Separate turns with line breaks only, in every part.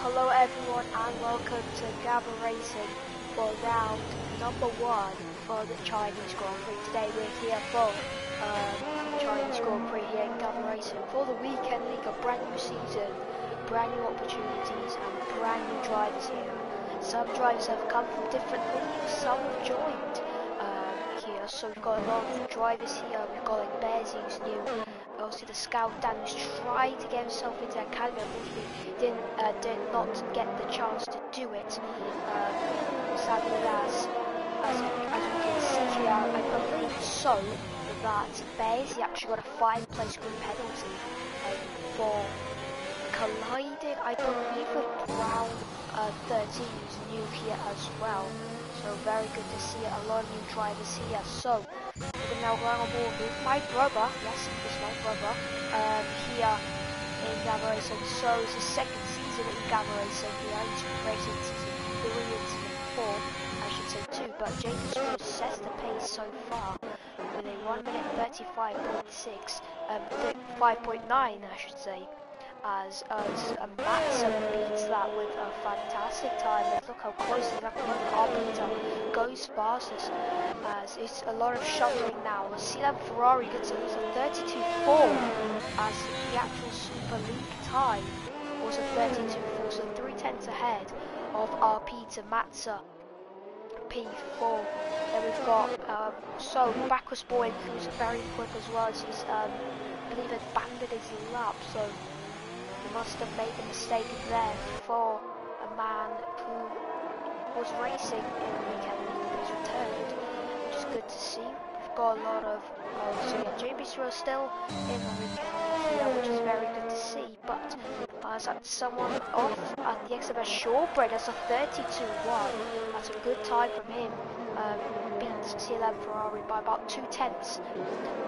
Hello everyone and welcome to Gavra Racing for round number 1 for the Chinese Grand Prix. Today we're here for Chinese Grand Prix here in Gavra Racing for the weekend league, a brand new season, brand new opportunities and brand new drivers here. Some drivers have come from different leagues, some have joined here, so we've got a lot of drivers here. We've got like Bears who's new. Also the scout Dan who's trying to get himself into the academy, unfortunately did not get the chance to do it. Sadly, as we can see here, I believe so that Bears he actually got a 5-place group penalty for colliding, I believe, with Brown 13 who's new here as well. So very good to see a lot of new drivers here. So we're now going on board with my brother. Yes, it's my brother. Here in Gavra Racing. So it's his second season in Gavra Racing. He's racing season 3 and season 4, I should say 2. But Jacob Spurs sets the pace so far with a 1 minute 35.6, 5.9, I should say. As Matson beats that with a fantastic time. Look how close he's up. Arbiter goes fastest. As it's a lot of shuttling now. Sealand Ferrari gets a 32.4 as the actual Super League time was a 32.4, so 3/10 ahead of RP to Matza P4. Then we've got so backwards boy who's very quick as well as he's I believe abandoned his lap, so he must have made a mistake there for a man who was racing in the weekend league but he's returned, which is good to see. We've got a lot of so yeah, JB Srill still in the weekend league here, which is very good to see. But someone off at the exit of Shawbread as a 32.1. That's a good time from him. Beats CLM Ferrari by about 2/10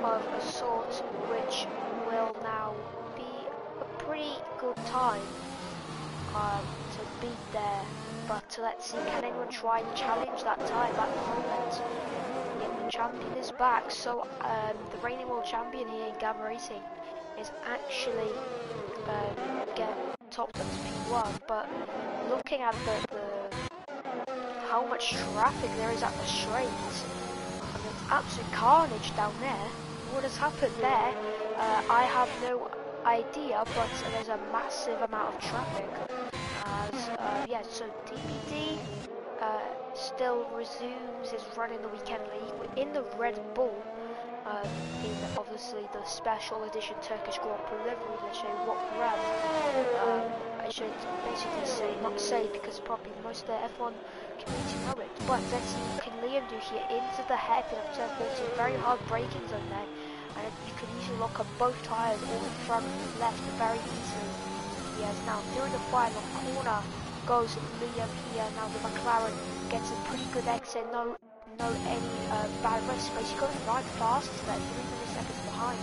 of a sort, which will now be a pretty good time to beat there. But let's see, can anyone try and challenge that time at the moment? Yeah, the champion is back. So the reigning world champion here in Gavra Racing is actually get topped up to P1. But looking at the how much traffic there is at the straight, and it's absolute carnage down there. What has happened there? I have no idea, but there's a massive amount of traffic. As yeah, so DPD still resumes his run in the weekend league in the Red Bull. In obviously the special edition Turkish Grand Prix livery. Let's show you what round. I should basically say, not say because probably most of the F1 community know it, but let's see what can Liam do here into the hairpin of turn 14. Very hard braking zone there, and you can easily lock up both tyres, all in front and left, very easily. Yes, now through the final corner goes Liam here. Now the McLaren gets a pretty good exit. No any bad risk, but he's going right fast to that 3 milliseconds behind.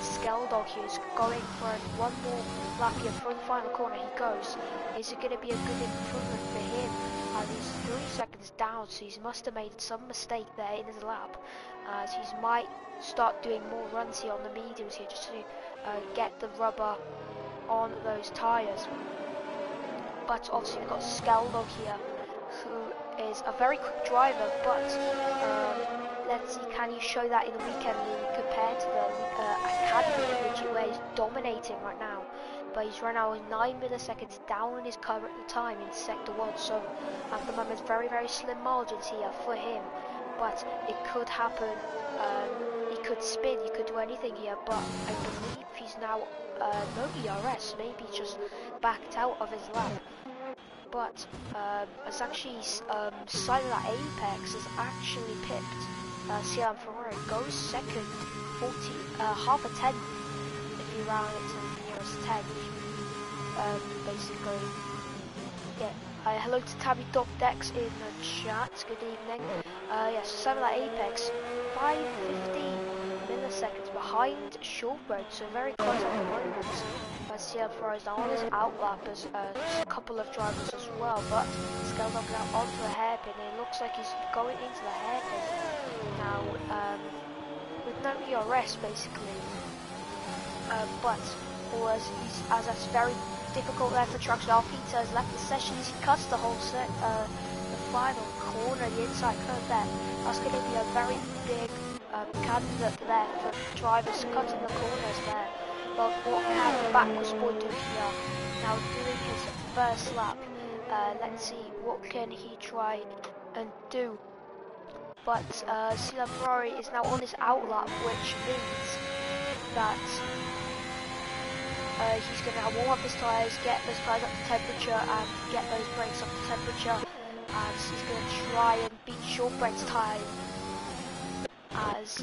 Skeldog here is going for one more lap here for the final corner. He goes. Is it going to be a good improvement for him? He's 3 seconds down, so he must have made some mistake there in his lap. As he might start doing more runs here on the mediums here just to get the rubber on those tyres. But obviously we've got Skeldog here, who is a very quick driver, but let's see, can he show that in the weekend league compared to the academy, where he's dominating right now. But he's run out 9 milliseconds down in his current time in sector 1, so at the moment very slim margins here for him. But it could happen, he could spin, he could do anything here, but I believe he's now no ERS, maybe just backed out of his lap. But it's actually Silent Apex has actually pipped CLM Ferrari, goes second, half a 10 if you round it to the nearest 10. Basically, yeah. Hello to Tabby Dex in the chat. Good evening. Yes, Silent Apex, 550 milliseconds behind Shawbread, so very close at the moment. CLM Ferrari is now on his outlap as a couple of drivers as well, but Skeldog now onto the hairpin. It looks like he's going into the hairpin now with no ERS basically, but as that's very difficult there for trucks. Now Peter has left the sessions. He cuts the whole set, the final corner, the inside curve there. That's going to be a very big candidate there for drivers cutting the corners there. But what can Backus Boy do here? Now doing his first lap. Let's see what can he try and do. But Sila Ferrari is now on his outlap, which means that he's going to warm up his tyres, get those tyres up to temperature, and get those brakes up to temperature. And he's going to try and beat Shortbread's time. As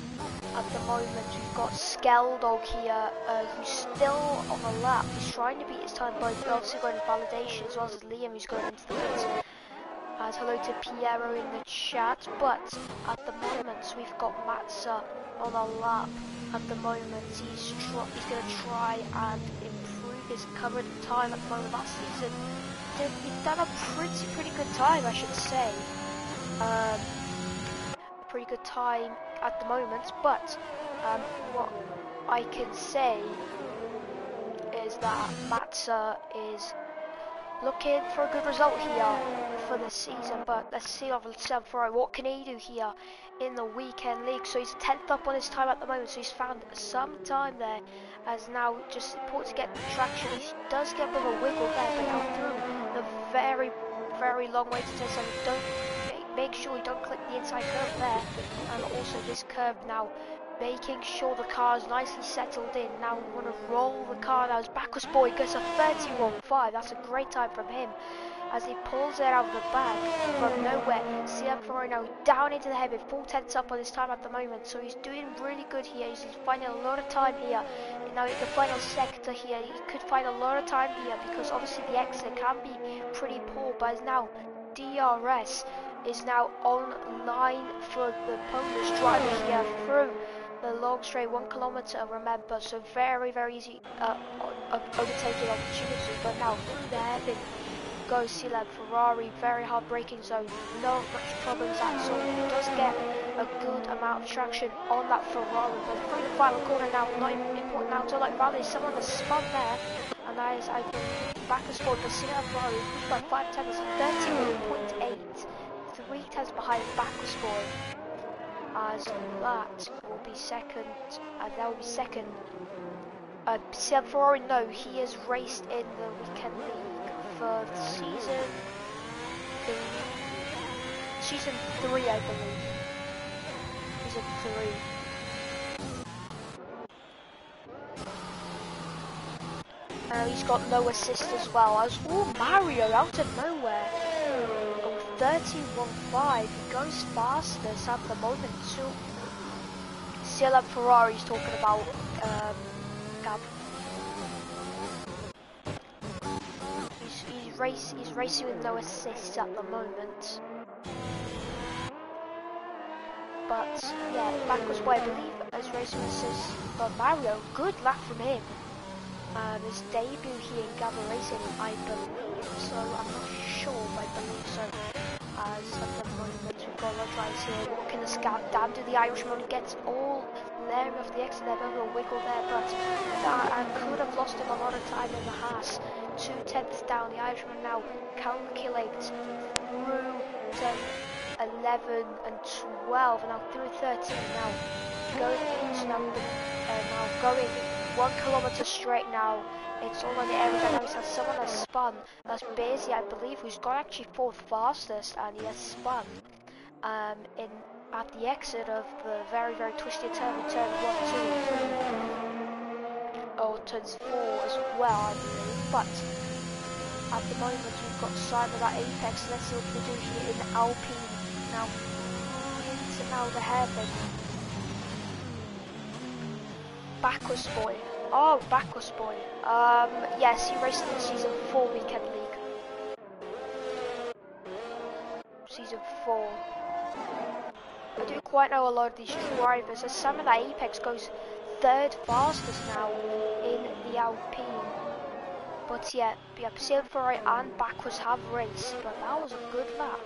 at the moment we've got Skeldog here, who's still on the lap. He's trying to beat his time, but he's obviously going to validation, as well as Liam, who's going into the pits. As hello to Piero in the chat, but at the moment we've got Matza on a lap. At the moment he's going to try and improve his current time at the moment. Last season he's done a pretty good time, I should say. Pretty good time at the moment, but what I can say is that Matza is looking for a good result here for this season. But let's see on Seb Ferrari, what can he do here in the weekend league? So he's 10th up on his time at the moment, so he's found some time there, as now just important to get the traction. He does get a bit of a wiggle there, but now through the very long way to 10, so don't make sure you don't click the inside curve there, and also this curve now, making sure the car is nicely settled in. Now we want to roll the car. Now his Backus Boy gets a 31.5. That's a great time from him as he pulls it out of the bag from nowhere. CM Ferrari now down into the heavy, 4/10 up on his time at the moment, so he's doing really good here. He's finding a lot of time here. Now in the final sector here, he could find a lot of time here because obviously the exit can be pretty poor, but now DRS is now online for the Polish driver here through the long straight, 1 kilometer, remember, so very easy overtaking opportunity. But now through the heaven goes Sila Ferrari, very hard braking zone, no much problems at all. He does get a good amount of traction on that Ferrari, but through the final corner now, not important now to like rally, someone has spun there, and that is, I believe, Backus Boy, but Sila Ferrari pushed by 5 tenths, 31.8, 3 tenths behind Backus Boy. As that will be second, Seb Ferrari, no, he has raced in the weekend league for season 3, I believe. Season 3. He's got no assist as well. As Mario out of nowhere. 31.5, he goes fastest at the moment too. Sila Ferrari's talking about Gab. He's racing with no assists at the moment. But yeah, Backus Boy, I believe, as racing with assists. But Mario, good lap from him. His debut here in Gavra Racing, I believe, so I'm not sure, but I believe so. As at the moment we've got a lot of drivers here, walking the scout down to the Irishman, gets all there of the exit there, a little wiggle there, but I could have lost him a lot of time in the Haas. 2 tenths down, the Irishman now calculates through 10, 11 and 12, and now through 13 now, going into now going 1 kilometer straight now. It's all on the aerodynamics, and someone has spun. That's Beasley, I believe, who's got actually 4th fastest, and he has spun at the exit of the very twisted turn 1, 2, and 3. Oh, turns 4 as well, I believe. But at the moment we've got Simon at Apex. Let's see what we do here in Alpine. Now into now the hairpin. Backus Boy. Oh, Backus Boy. Yes, he raced in the Season 4 weekend league. Season 4. I don't quite know a lot of these drivers, as some of the Apex goes 3rd fastest now in the Alpine. But yeah, Sila Ferrari and Backus have raced, but that was a good lap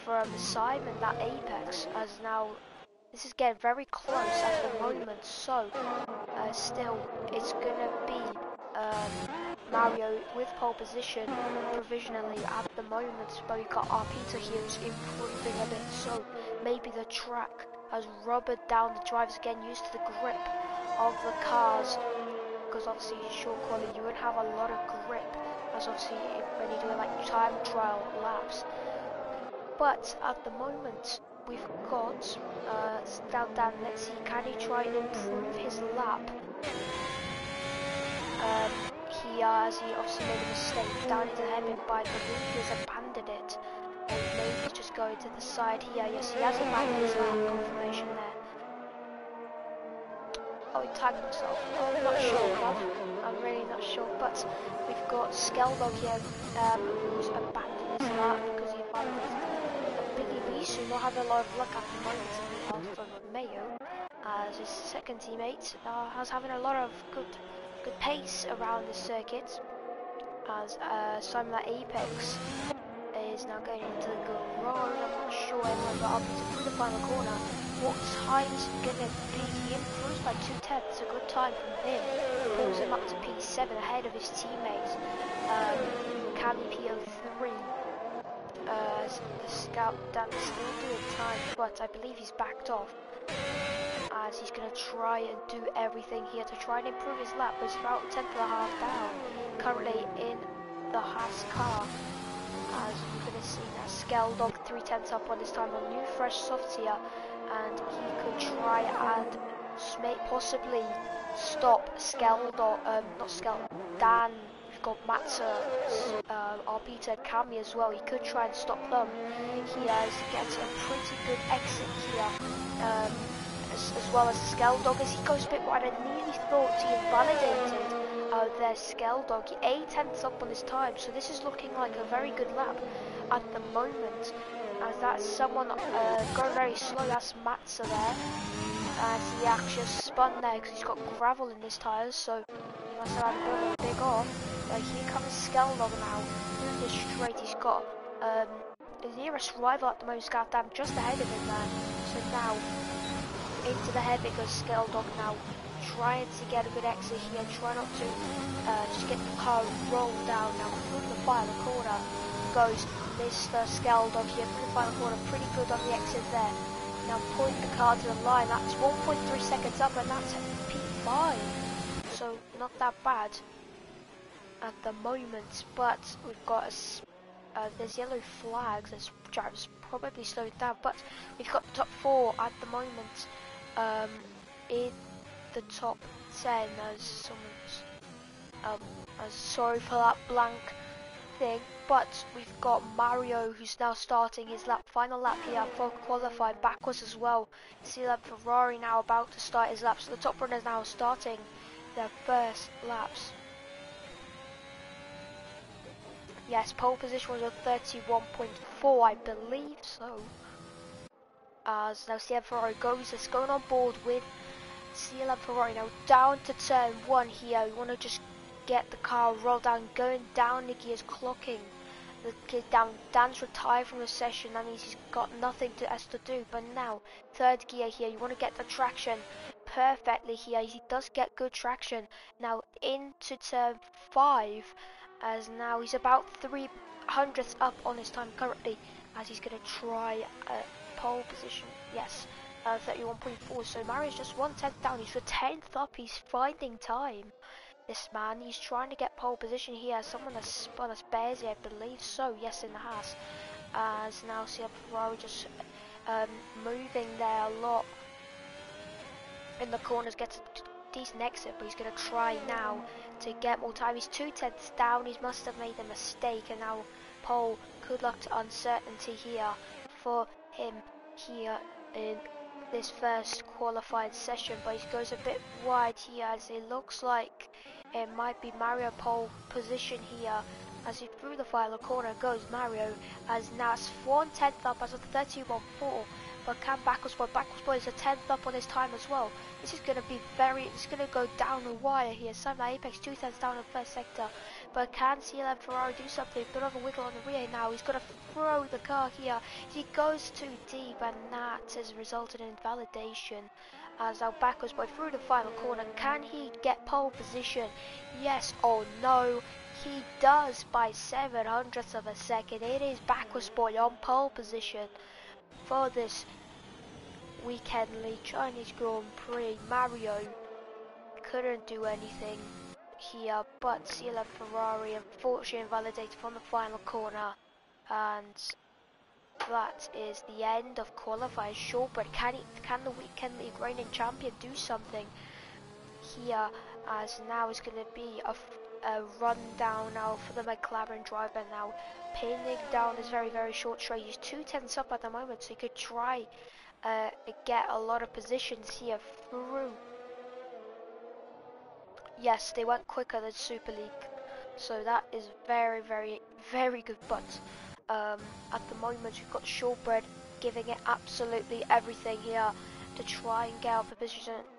from Simon, that Apex, as now this is getting very close at the moment, so still it's gonna be Mario with pole position provisionally at the moment, but we got our Peter here who's improving a bit, so maybe the track has rubbered down the drivers again, used to the grip of the cars, because obviously short quali you won't have a lot of grip, as obviously when you're doing like time trial laps. But at the moment we've got Dan, let's see, can he try and improve his lap? As he obviously made a mistake down into the hairpin, but I believe he has abandoned it. And maybe he's just going to the side here. Yes, he has abandoned his lap, confirmation there. Oh, he tagged himself. I'm not sure, bruv. I'm really not sure. But we've got Skeldog here, who's abandoned his lap because he abandoned Piggy Beast, who's not having a lot of luck at the moment in the Alfa Romeo, as his second teammate is having a lot of good pace around the circuit, as Simon Apex is now going into the garage. I'm not sure anymore, but up to the final corner. What time's gonna be? He improves by 2/10. A good time from him. Pulls him up to P7 ahead of his teammates. Cami P03. The scout Dan is still doing time, but I believe he's backed off, as he's going to try and do everything here to try and improve his lap, but it's about 10.5 down currently in the Haas car, as you're going to see that Skeldog 3/10 up on this time on new fresh softs here, and he could try and possibly stop Skeldog, not Skeldog, Dan. We've got Matza, Arbiter, Kami as well. He could try and stop them. He gets a pretty good exit here, as well as Skeldog, as he goes a bit wide. I nearly thought he invalidated their Skeldog. 8/10 up on his time, so this is looking like a very good lap at the moment, as that's someone going very slow. That's Matza there, as he actually spun there because he's got gravel in his tyres, so he must have had a bit of a big off. Here comes Skeldog now through this straight. He's got his nearest rival at the moment, Scoutdam, just ahead of him there. So now into the head because Skeldog now trying to get a good exit here, try not to just get the car rolled down. Now through the final corner goes Mr. Skeldog here through the final corner, pretty good on the exit there. Now point the car to the line, that's 1.3 seconds up, and that's P5, so not that bad at the moment. But we've got there's yellow flags as drivers probably slowed down, but we've got the top 4 at the moment in the top 10, as someone's sorry for that blank thing, but we've got Mario who's now starting his final lap here for qualifying backwards as well. See that Ferrari now about to start his lap, so the top runners now starting their first laps. Yes, pole position was at 31.4, I believe so. As now CM Ferrari is going on board with CLM Ferrari now down to turn 1 here. We want to just get the car rolled down, going down the gears, clocking the kid down. Dan's retired from the session, that means he's got nothing else to do. But now, third gear here, you want to get the traction perfectly here. He does get good traction. Now into turn 5, as now he's about 300ths up on his time currently, as he's going to try pole position. Yes. 31.4, so Mario's just 1/10 down. He's for 10th up. He's finding time. This man, he's trying to get pole position here. Someone has spun us Bearsy, I believe so. Yes, in the Haas. As now see Ferrari just moving there a lot in the corners, gets a decent exit, but he's going to try now to get more time. He's 2/10 down. He must have made a mistake, and now pole. Good luck to uncertainty here for him here in this first qualified session, but he goes a bit wide here, as it looks like it might be Mario pole position here, as he through the final corner goes Mario, as now it's 1/10 up as of 31.4, but can backwards boy is a 10th up on his time as well. This is going to be it's going to go down the wire here. Simon Apex 2/10 down in the first sector, but can CLM Ferrari do something? Bit of a wiggle on the rear now. He's going to throw the car here. He goes too deep, and that has resulted in invalidation as our backwards boy through the final corner. Can he get pole position? Yes or no? He does by 700ths of a second. It is backwards boy on pole position for this weekend league Chinese Grand Prix. Mario couldn't do anything here, but CLF Ferrari unfortunately invalidated from the final corner, and that is the end of qualifying. Shortbread, can the weekend league reigning champion do something here, as now is going to be a rundown now for the McLaren driver, now pinning down this very short straight. He's 2 tenths up at the moment, so he could try get a lot of positions here through. Yes, they went quicker than Super League, so that is very good. But at the moment we've got Shortbread giving it absolutely everything here to try and get out the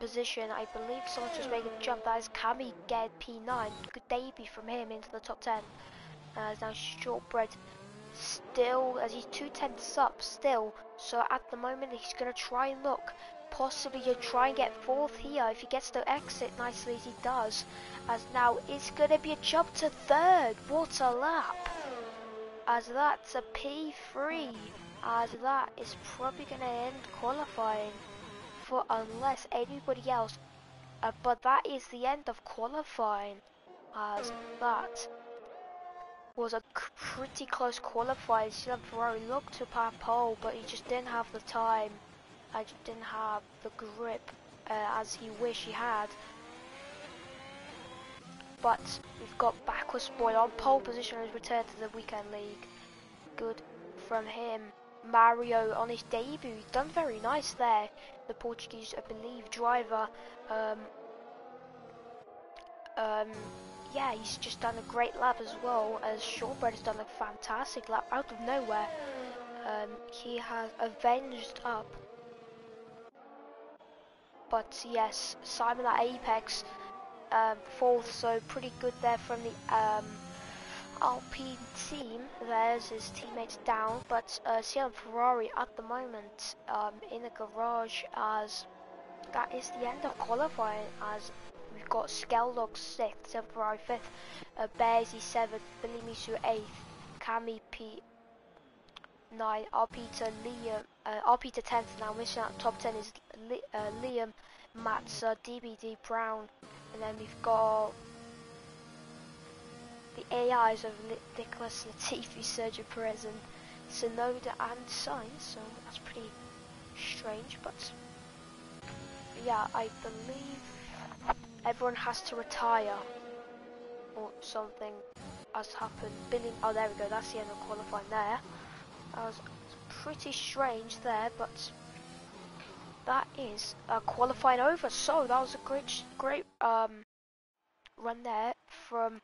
position. I believe someone's just making a jump. That is Cami get P9. Good debut from him into the top 10. Now Shortbread still, as he's 2 tenths up still, so at the moment he's going to try and look. Possibly he'll try and get fourth here if he gets to exit nicely as he does. As now it's going to be a jump to third. What a lap! As that's a P3. As that is probably going to end qualifying for unless anybody else. But that is the end of qualifying. As that was a pretty close qualifying. Still Ferrari looked to pole, but he just didn't have the time. I just didn't have the grip as he wished he had. But we've got backwards boy on pole position as return to the weekend league. Good from him. Mario on his debut, he's done very nice there. The Portuguese, I believe, driver. Yeah, he's just done a great lap as well, as Shortbread has done a fantastic lap out of nowhere. He has avenged up. But yes, Simon at Apex, fourth, so pretty good there from the Alpine team. There's his teammates down, but CLM Ferrari at the moment in the garage, as that is the end of qualifying, as we've got Skeldog 6th, CLM Ferrari 5th, Bearsy 7th, Bilimisu 8th, Cami P 9, RP to 10th. Now missing out top 10 is Liam, Matza, DBD Brown, and then we've got the AIs of Nicholas Latifi, Sergio Perez, and Sonoda and Sainz, so that's pretty strange. But yeah, I believe everyone has to retire or something has happened. Oh, there we go, that's the end of qualifying there. That was pretty strange there, but that is qualifying over. So that was a great run there from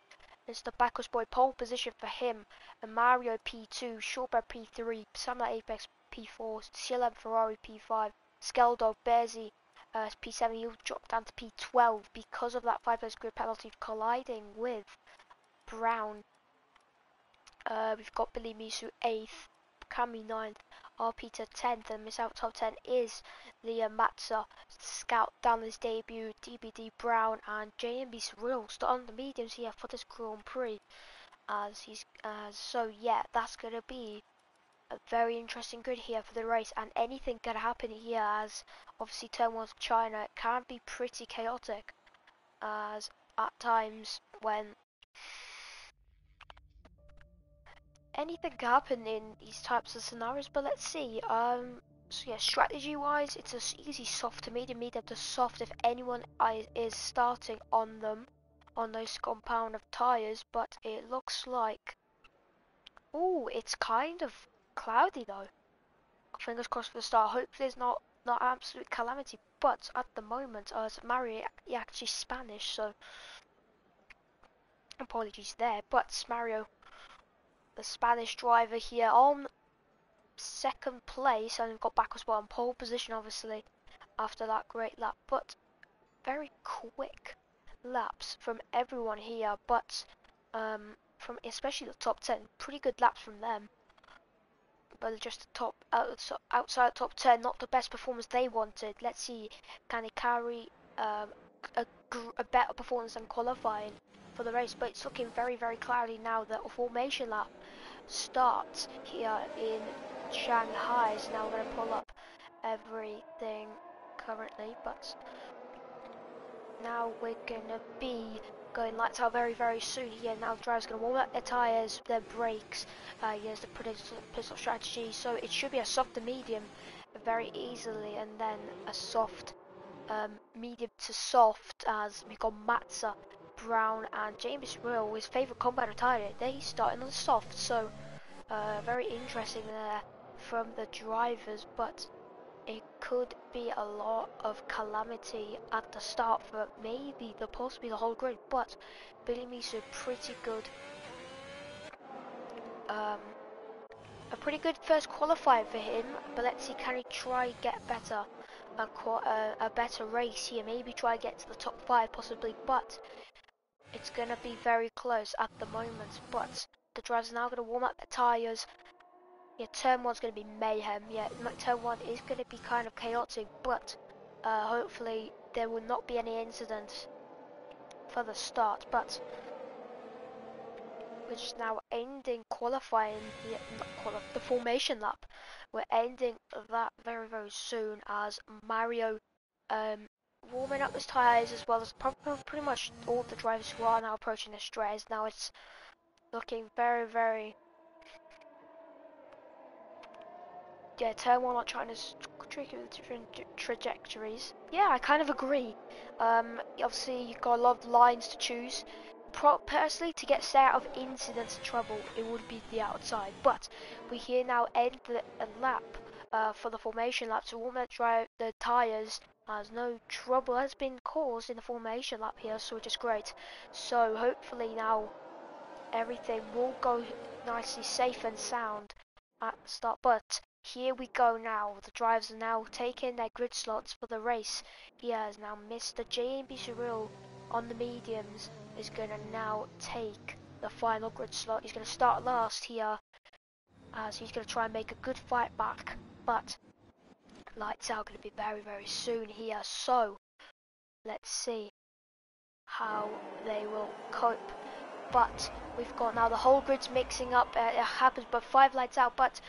Mr. Backwards Boy. Pole position for him, and Mario P2, Shortbread P3, Summer Apex P4, CLM Ferrari P5, Skeldog Bearsy P7. He'll drop down to P12 because of that 5-place grid penalty colliding with Brown. We've got Billy Misu 8th, Cami 9th, RP to 10th, and miss out top 10 is Liam Matza, Scout down his debut, DBD Brown, and JMB Surreal on the mediums here for this Grand Prix. So yeah, that's gonna be a very interesting grid here for the race, and anything can happen here, as obviously turn 1 China can be pretty chaotic, as at times when anything can happen in these types of scenarios. But let's see. So yeah, strategy wise, it's an easy soft to medium to soft if anyone is starting on them, on those compound of tires. But it looks like, oh, it's kind of cloudy though. Fingers crossed for the start. Hopefully it's not absolute calamity. But at the moment, as Mario actually Spanish, so apologies there. But Mario, the Spanish driver here, on second place, and we've got backwards on pole position obviously after that great lap. But very quick laps from everyone here, but from especially the top 10, pretty good laps from them. but just the top outside top 10, not the best performance they wanted. Let's see, can they carry a better performance than qualifying for the race? But it's looking very, very cloudy now. The formation lap starts here in Shanghai. So now we're going to pull up everything currently, but now we're going to be going lights out very, very soon here. Now the driver's going to warm up their tyres, their brakes. Here's the pit stop strategy. So it should be a soft to medium very easily, and then a soft, medium to soft, as we got Matza, Brown and James Will, his favourite combat tyre. They starting on the soft, so very interesting there from the drivers, but it could be a lot of calamity at the start for maybe possibly the whole grid. But Billy Misu, pretty good, a pretty good first qualifying for him. But let's see, can he try get better, a better race here? Maybe try get to the top 5 possibly, but it's gonna be very close at the moment. But the drivers are now gonna warm up their tyres. Yeah, turn 1's going to be mayhem. Yeah, turn 1 is going to be kind of chaotic, but hopefully there will not be any incidents for the start. But we're just now ending qualifying, the formation lap. We're ending that very, very soon, as Mario warming up his tyres, as well as pretty much all the drivers who are now approaching the straight. Now it's looking very, very... Yeah, turn 1 not trying to trick with different trajectories. Yeah, I kind of agree. Obviously you've got a lot of lines to choose. Personally, to get stay out of incidents and trouble, it would be the outside. But we here now end the lap for the formation lap to warm up the tyres, as no trouble has been caused in the formation lap here, so which is great. So hopefully now everything will go nicely safe and sound at the start. But here we go now. The drivers are now taking their grid slots for the race. Here is now Mr. JB Surreal on the mediums is going to now take the final grid slot. He's going to start last here, as he's going to try and make a good fight back. But lights out going to be very, very soon here. So let's see how they will cope. But we've got now the whole grid's mixing up. It happens, but 5 lights out, but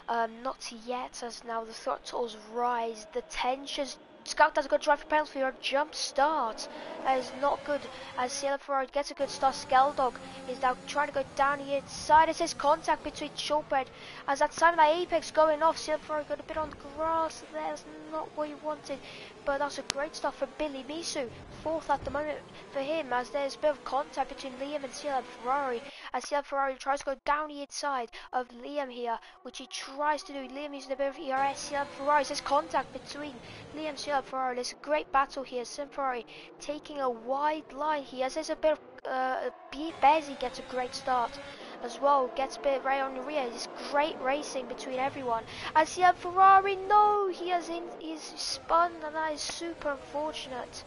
not yet, as now the throttles rise, the tensions. Scout does a good drive for penalty for a jump start. That is not good, as Cielo Ferrari gets a good start. Skeldog is now trying to go down the inside. It says contact between Shortbread, as that side of my apex going off. Cielo Ferrari got a bit on the grass. That's not what he wanted, but that's a great start for Billy Misu. 4th at the moment for him, as there's a bit of contact between Liam and Cielo Ferrari, as Cielo Ferrari tries to go down the inside of Liam here, which he tries to do. Liam using a bit of ERS. Cielo Ferrari says contact between Liam and Cielo Ferrari. There's a great battle here. Cielo Ferrari taking a wide line here, as there's a bit of Bezzy gets a great start as well, gets a bit right on the rear. It's great racing between everyone. As Cielo Ferrari, no, he's spun, and that is super unfortunate,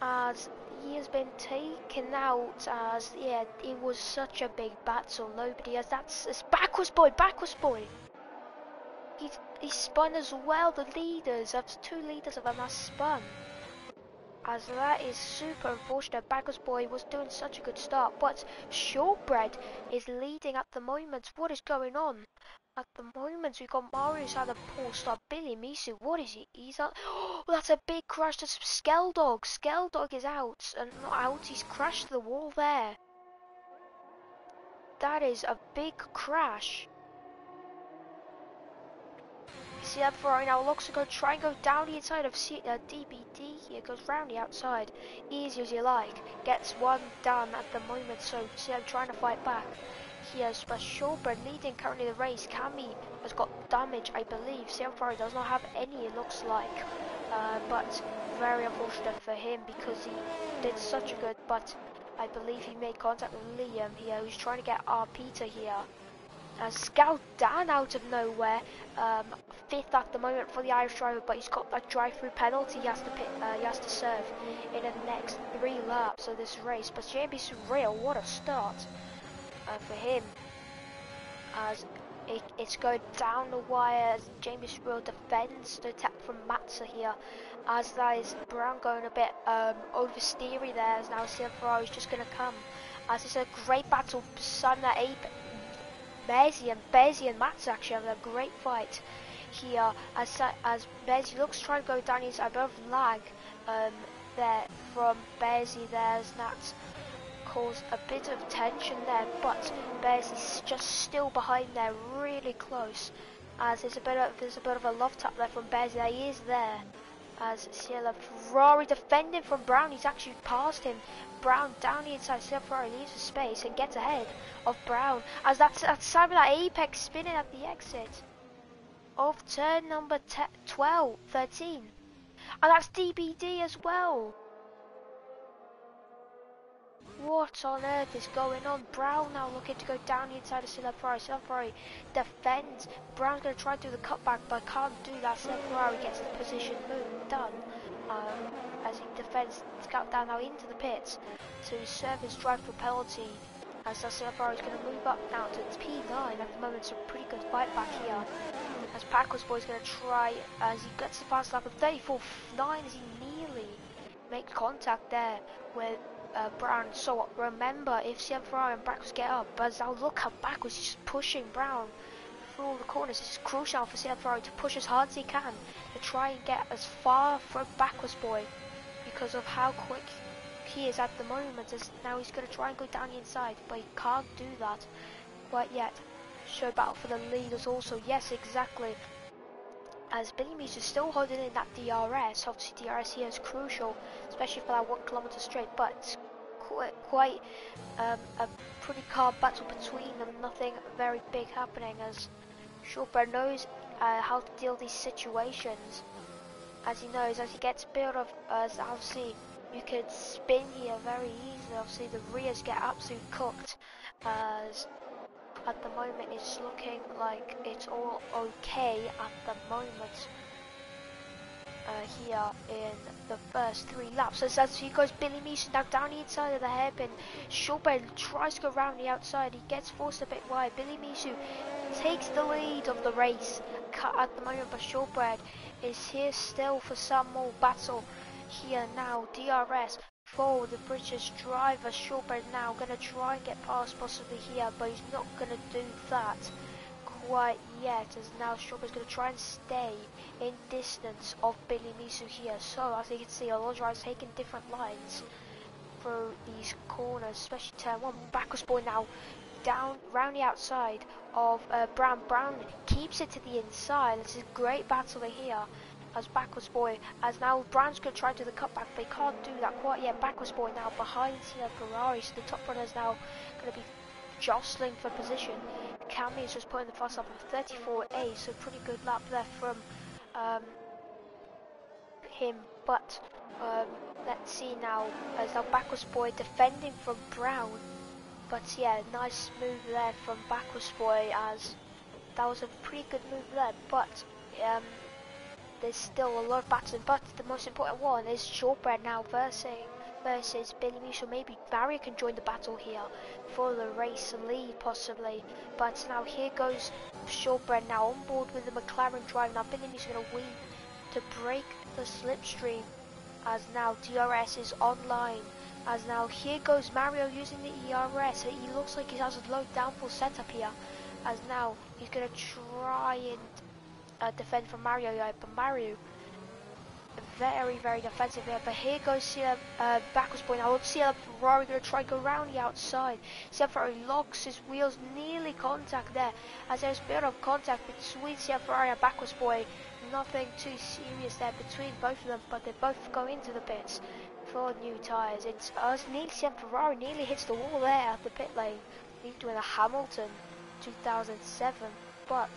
as he has been taken out. As yeah, it was such a big battle. Nobody has it's backwards boy. He spun as well. The leaders, that's 2 leaders of them are spun, as that is super unfortunate. Backwards boy was doing such a good start, but Shortbread is leading at the moment. What is going on? At the moment, we've got Mario's had a poor start. Billy Misu, what is he? He's out. Oh, that's a big crash to Skeldog. Skeldog is out, and not out. He's crashed the wall there. That is a big crash. See that Ferrari now looks to try and go down the inside of DBD here, goes round the outside, easy as you like, gets one done at the moment. So see, I'm trying to fight back. Here's Shortbread leading currently the race. Cammy has got damage, I believe. Cielo Ferrari does not have any, it looks like, but very unfortunate for him, because he did such a good, but I believe he made contact with Liam here, who's trying to get our Peter here. Scout Dan out of nowhere, 5th at the moment for the Irish driver, but he's got a drive-through penalty he has to serve in the next 3 laps of this race. But JB Surreal, what a start for him, as it's going down the wire as James Real defends the attack from Matza here. As that is Brown going a bit oversteery there, as now CM Ferrari is just going to come. As it's a great battle, Sana Ape, Bezzi and Matza actually having a great fight here. As Bezzi looks to try to go down, he's a bit of lag there from Bezzi there, as that's caused a bit of tension there, but Bears is just still behind there, really close. As there's a bit of a love tap there from Bears. There he is there. As Ciela Ferrari defending from Brown, he's actually passed him. Brown down the inside. Ciela Ferrari leaves the space and gets ahead of Brown. As that's Simon that apex spinning at the exit of turn number 13, and that's DBD as well. What on earth is going on? Brown now looking to go down the inside of Ciela Ferrari. Ciela Ferrari defends. Brown's going to try to do the cutback, but can't do that. Ciela Ferrari gets the position move done. As he defends, scout down now into the pits to serve his drive for penalty. As Ciela Ferrari is going to move up now to P9 at the moment. It's a pretty good fight back here. As Packers Boy is going to try, as he gets the fast lap of 34.9 as he nearly makes contact there with Brown. So remember, if CM Ferrari and Backwards get up, but now look how Backwards is just pushing Brown through all the corners. This is crucial for CM Ferrari to push as hard as he can to try and get as far from Backwards Boy, because of how quick he is at the moment. As now he's going to try and go down the inside, but he can't do that quite yet. Show battle for the leaders also. Yes, exactly. As Billy Meese is still holding in that DRS. Obviously DRS here is crucial, especially for that 1 kilometer straight, but it's quite a pretty calm battle between them. Nothing very big happening, as Shortbread knows how to deal with these situations. As he knows, as he gets built up, as obviously you could spin here very easily. Obviously the rears get absolutely cooked, as at the moment it's looking like it's all okay at the moment here in the first 3 laps. As he goes, Billy Meese now down the inside of the hairpin. Shortbread tries to go around the outside. He gets forced a bit wide. Billy Misu takes the lead of the race at the moment, but Shortbread is here still for some more battle here now. DRS for the British driver. Shortbread now going to try and get past possibly here, but he's not going to do that quite yet, as now Shortbread's going to try and stay in distance of Billy Misu here. So as you can see, a lot of drivers taking different lines through these corners, especially turn 1. Backwards Boy now down round the outside of Brown. Brown keeps it to the inside. This is a great battle here as Backwards Boy, as now Brown's going to try to do the cutback, but he can't do that quite yet. Backwards Boy now behind Ferrari, so the top runner is now going to be jostling for position. Cammy is just putting the fast lap of 34.8, so pretty good lap there from him. But let's see now, as now Backwards Boy defending from Brown. But yeah, nice move there from Backwards Boy, as that was a pretty good move there. But there's still a lot of battling, but the most important one is Shortbread now versus Billy Miso. Maybe Barry can join the battle here for the race lead possibly. But now here goes Shortbread now on board with the McLaren drive. Now Billy Miso going to win to break the slipstream, as now DRS is online. As now here goes Mario using the ERS. He looks like he has a low downforce setup here, as now he's going to try and defend from Mario, but Mario very defensive here. But here goes Backwards Boy now. Let's see Ferrari going to try to go around the outside. Ferrari locks his wheels, nearly contact there, as there's a bit of contact between Ferrari and Backwards Boy. Nothing too serious there between both of them, but they both go into the pits for new tyres. It's nearly Ferrari nearly hits the wall there at the pit lane, doing a Hamilton 2007, but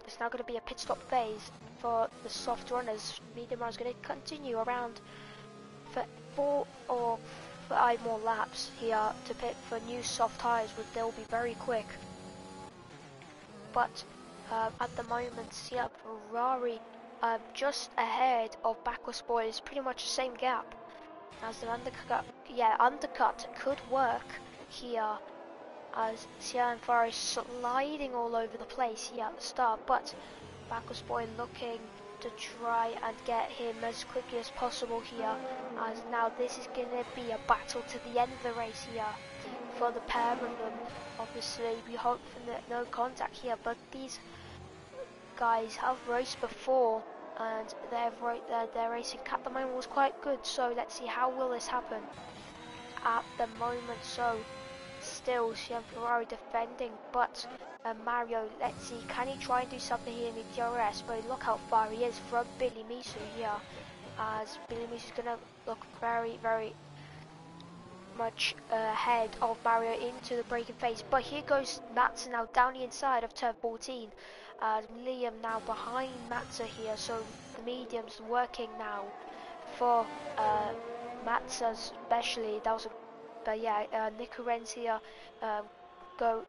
it's now going to be a pit stop phase for the soft runners. Medium runners going to continue around for 4 or 5 more laps here to pit for new soft tyres, which they'll be very quick. But at the moment, Ferrari just ahead of Backwards Boy is pretty much the same gap as an undercut. Yeah, undercut could work here as Cian Ferrari sliding all over the place here at the start, but Bacchus Boy looking to try and get him as quickly as possible here, as now this is going to be a battle to the end of the race here for the pair of them. Obviously we hope for no contact here, but these guys have raced before and their racing at the moment was quite good, so let's see how will this happen at the moment. So still Cian Ferrari defending, but Mario, let's see, can he try and do something here in the DRS? But look how far he is from Billy Misu here, as Billy Misu is going to look very much ahead of Mario into the braking phase. But here goes Matza now down the inside of turn 14, as Liam now behind Matza here, so the medium's working now for Matza especially. That was a But yeah, Nick Lorenz here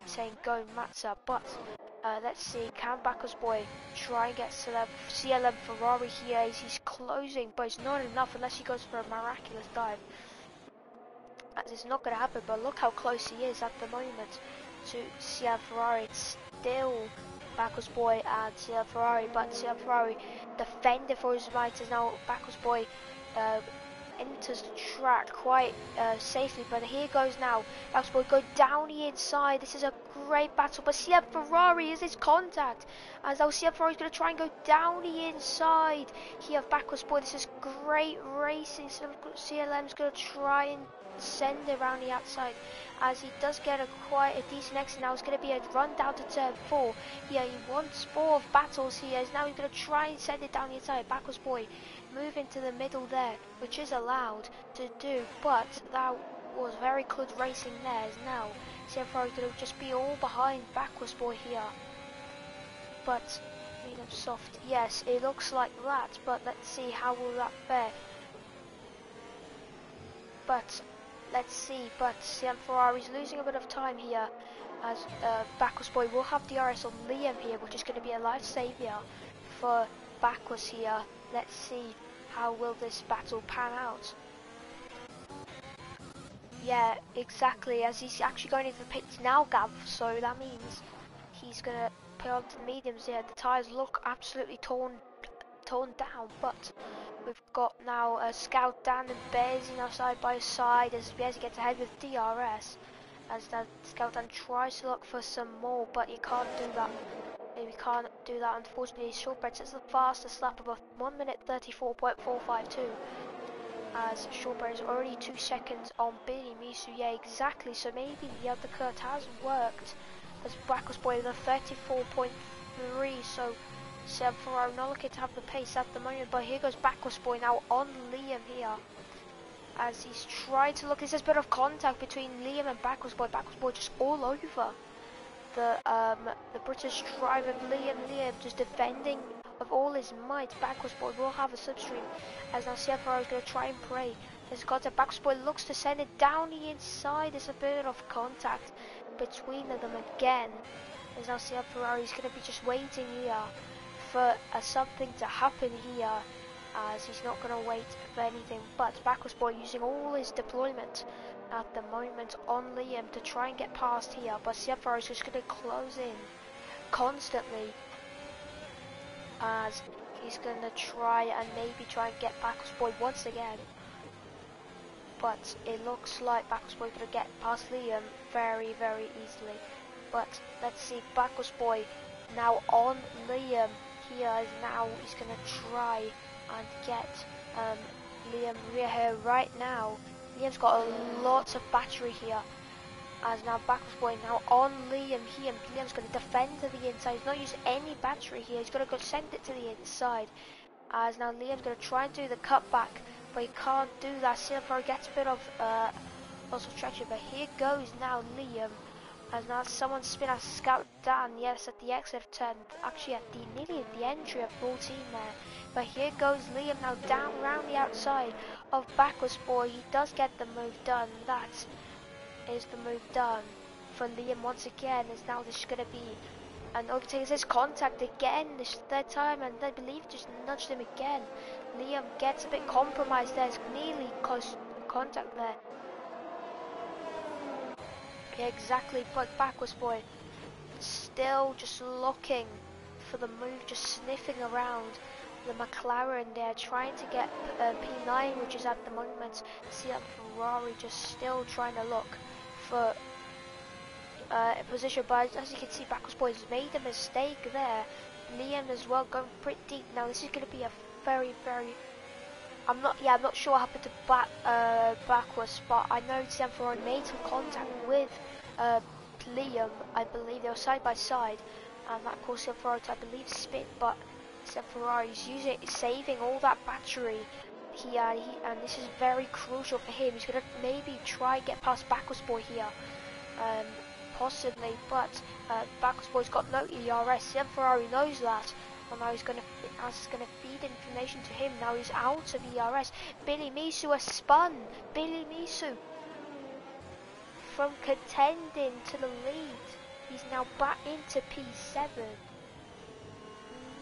saying go Matza, but let's see, can Bacchus Boy try and get CLM Ferrari here as he's closing, but it's not enough unless he goes for a miraculous dive. As it's not going to happen, but look how close he is at the moment to CLM Ferrari. It's still Bacchus Boy and CLM Ferrari, but CLM Ferrari defending for his might as now Bacchus Boy enters the track quite safely, but here goes now Bacchus Boy go down the inside. This is a great battle, but CM Ferrari is his contact, as now CM Ferrari is going to try and go down the inside here of Bacchus Boy. This is great racing. So CLM is going to try and send it around the outside, as he does get quite a decent exit. Now it's going to be a run down to turn 4. Yeah, he wants 4 of battles here, as now he's going to try and send it down the inside. Bacchus Boy move into the middle there, which is allowed to do, but that was very good racing there. As now CM Ferrari is going to just be all behind Bacchus Boy here, but medium soft, yes, it looks like that, but let's see how will that fare. But let's see, but CM Ferrari's losing a bit of time here, as Bacchus Boy will have DRS on Liam here, which is going to be a life savior for Bacchus here. Let's see how will this battle pan out. Yeah, exactly, as he's actually going into the pits now, Gav, so that means he's going to put onto the mediums here. The tyres look absolutely torn down, but we've got now Scout Dan and Bearsy now side by side, as Bearsy gets ahead with DRS, as that Scout Dan tries to look for some more, but he can't do that. We can't do that, unfortunately. Shortbread sets the fastest lap of 1 minute 34.452, as Shortbread is already 2 seconds on Billy Misu. Yeah, exactly, so maybe the undercut has worked, as Bacchus Boy with a 34.3, so CM Ferrari not looking to have the pace at the moment, but here goes Bacchus Boy now on Liam here, as he's trying to look. There's a bit of contact between Liam and Bacchus Boy. Bacchus Boy just all over the British driver Liam just defending with all his might. Bacchus Boy will have a slipstream, as now CM Ferrari is going to try and pray. There's contact. Bacchus Boy looks to send it down the inside. There's a bit of contact between them again, as now CM Ferrari is going to be just waiting here for something to happen here, as he's not going to wait for anything. But Bacchus Boy using all his deployment at the moment on Liam to try and get past here, but CM Ferrari is just going to close in constantly, as he's going to try and get Bacchus Boy once again. But it looks like Bacchus Boy is going to get past Liam very easily. But let's see, Bacchus Boy now on Liam here, is now he's going to try and get Liam rear here right now. Liam's got a lot of battery here, as now Bacchus Boy now on Liam here. Liam's going to defend to the inside. He's not using any battery here. He's going to go send it to the inside, as now Liam's going to try and do the cutback, but he can't do that. Silver gets a bit of lots of traction, but here goes now Liam, as now someone spin out Scout Dan, yes, at the exit of turn, actually at nearly at the entry of 14 there. But here goes Liam now down around the outside of Bacchus Boy. He does get the move done. That is the move done for Liam once again. Is now this is going to be an overtake. It says contact again, this third time, and I believe just nudged him again. Liam gets a bit compromised there. It's nearly close contact there. Yeah, exactly, but backwards boy still just looking for the move, just sniffing around the McLaren there, trying to get P9, which is at the moment. See that Ferrari just still trying to look for a position, but as you can see, backwards boy has made a mistake there. Liam as well going pretty deep. Now this is going to be a very, I'm not sure what happened to backwards, but I know Sam Ferrari made some contact with Liam. I believe they were side by side, and that caused Sam Ferrari to, I believe, spin. But Sam Ferrari's saving all that battery here, and this is very crucial for him. He's gonna maybe try and get past backwards boy here, possibly, but backwards boy's got no ERS. Sam Ferrari knows that. And now he's gonna feed information to him. Now he's out of ERS. Billy Misu has spun. Billy Misu from contending to the lead. He's now back into P7.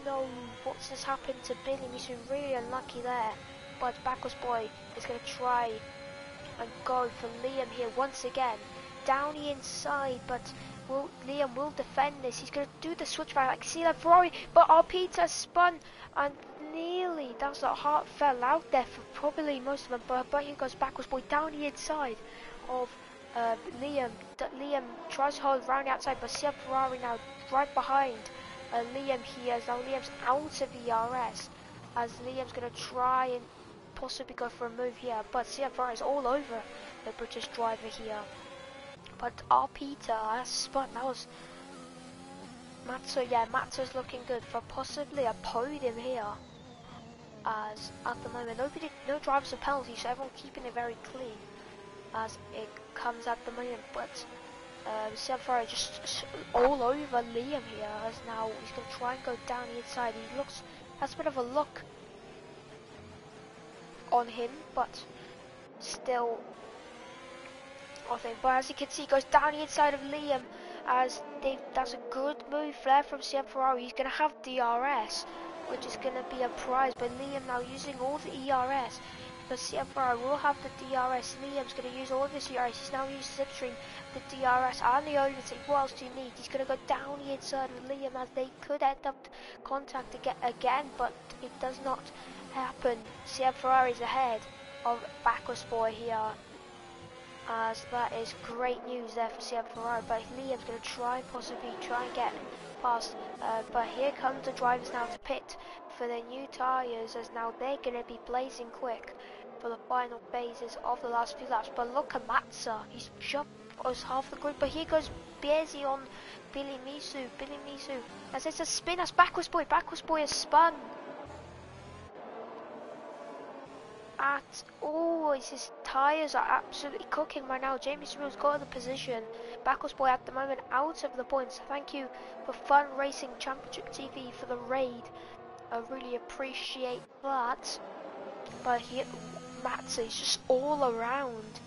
No, what's just happened to Billy Misu? Really unlucky there. But backwards boy is gonna try and go for Liam here once again. Down the inside, but Liam will defend this. He's going to do the switchback like see that Ferrari, but our Peter spun and nearly, that's a heart fell out there for probably most of them, but here goes backwards boy down the inside of Liam. Liam tries to hold around the outside, but see Ferrari now right behind Liam here. Now Liam's out of ERS as Liam's going to try and possibly go for a move here, but see Ferrari's all over the British driver here. But our Peter has spun. That was Matzo. Yeah, Matzo's looking good for possibly a podium here. As at the moment, no drivers or penalties, so everyone keeping it very clean as it comes at the moment. But Ferrari just all over Liam here. As now he's going to try and go down the inside. He has a bit of a look on him, but still. But as you can see, he goes down the inside of Liam as that's a good move there from CM Ferrari. He's going to have DRS, which is going to be a prize, but Liam now using all the ERS. But CM Ferrari will have the DRS. Liam's going to use all of this ERS. He's now used Slipstream, the DRS and the overtake. What else do you need? He's going to go down the inside of Liam as they could end up contact again, but it does not happen. CM Ferrari's ahead of backwards boy here. As that is great news there for CM Ferrari, but Liam's going to possibly try and get past, but here comes the drivers now to pit for their new tyres, as now they're going to be blazing quick for the final phases of the last few laps. But look at Matza, he's jumped as half the grid, but here goes Biesi on Billy Misu, as it's a spin, as backwards boy has spun. His tyres are absolutely cooking right now. Jamie Smill's got the position. Backwards boy at the moment out of the points. Thank you for Fun Racing Championship TV for the raid. I really appreciate that. But here, Matza is just all around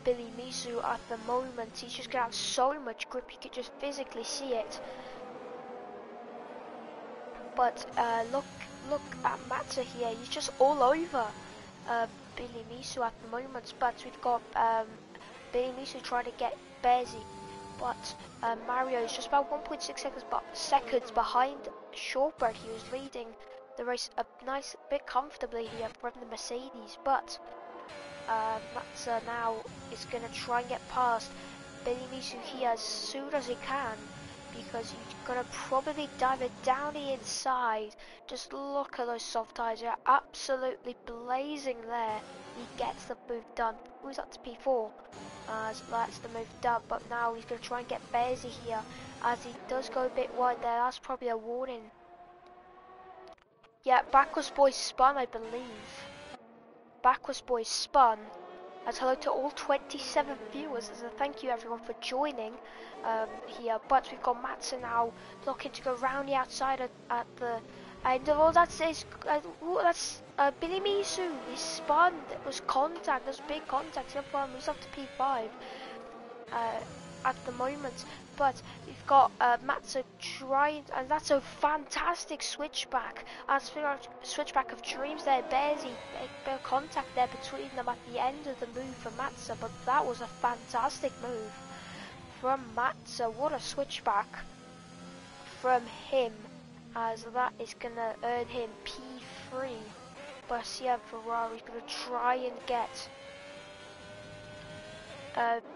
Billy Misu at the moment. He's just going to have so much grip, you could just physically see it. But look at Matza here, he's just all over Billy Misu at the moment. But we've got Billy Misu trying to get Bezi, but Mario is just about 1.6 seconds behind Shortbird. He was leading the race a nice bit comfortably here from the Mercedes, but Matza now is going to try and get past Billy Misu here as soon as he can, because he's going to probably dive it down the inside. Just look at those soft tyres, they're absolutely blazing there. He gets the move done. Moves up to P4 as that's the move done, but now he's going to try and get Bearsy here as he does go a bit wide there. That's probably a warning. Yeah, backwards boy spun, I believe. Backwards boy spun. As hello to all 27 viewers, as a thank you everyone for joining here. But we've got Matson now looking to go round the outside at the end of all. That's Billy Misu. He spun. It was contact. There's big contact. He moves up to P5 at the moment. but we've got Matzo trying, and that's a fantastic switchback. And switchback of dreams there, Bearsy, a bit of contact there between them at the end of the move for Matzo, but that was a fantastic move from Matzo. What a switchback from him, as that is going to earn him P3. But yeah, Ferrari's going to try and get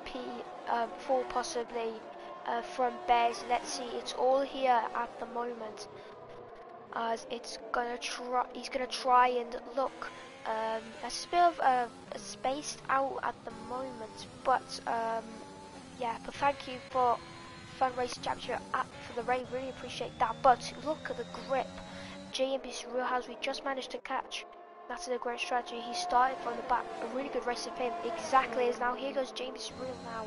P4 possibly from Bears. Let's see, it's all here at the moment, as it's gonna try. He's gonna try and look. That's a bit of spaced out at the moment, but yeah. But thank you for Fun Race Championship for the rain. Really appreciate that. But look at the grip JMB Surreal has. We just managed to catch. That's a great strategy. He started from the back. A really good race of him. Exactly as now. Here goes James Rule now.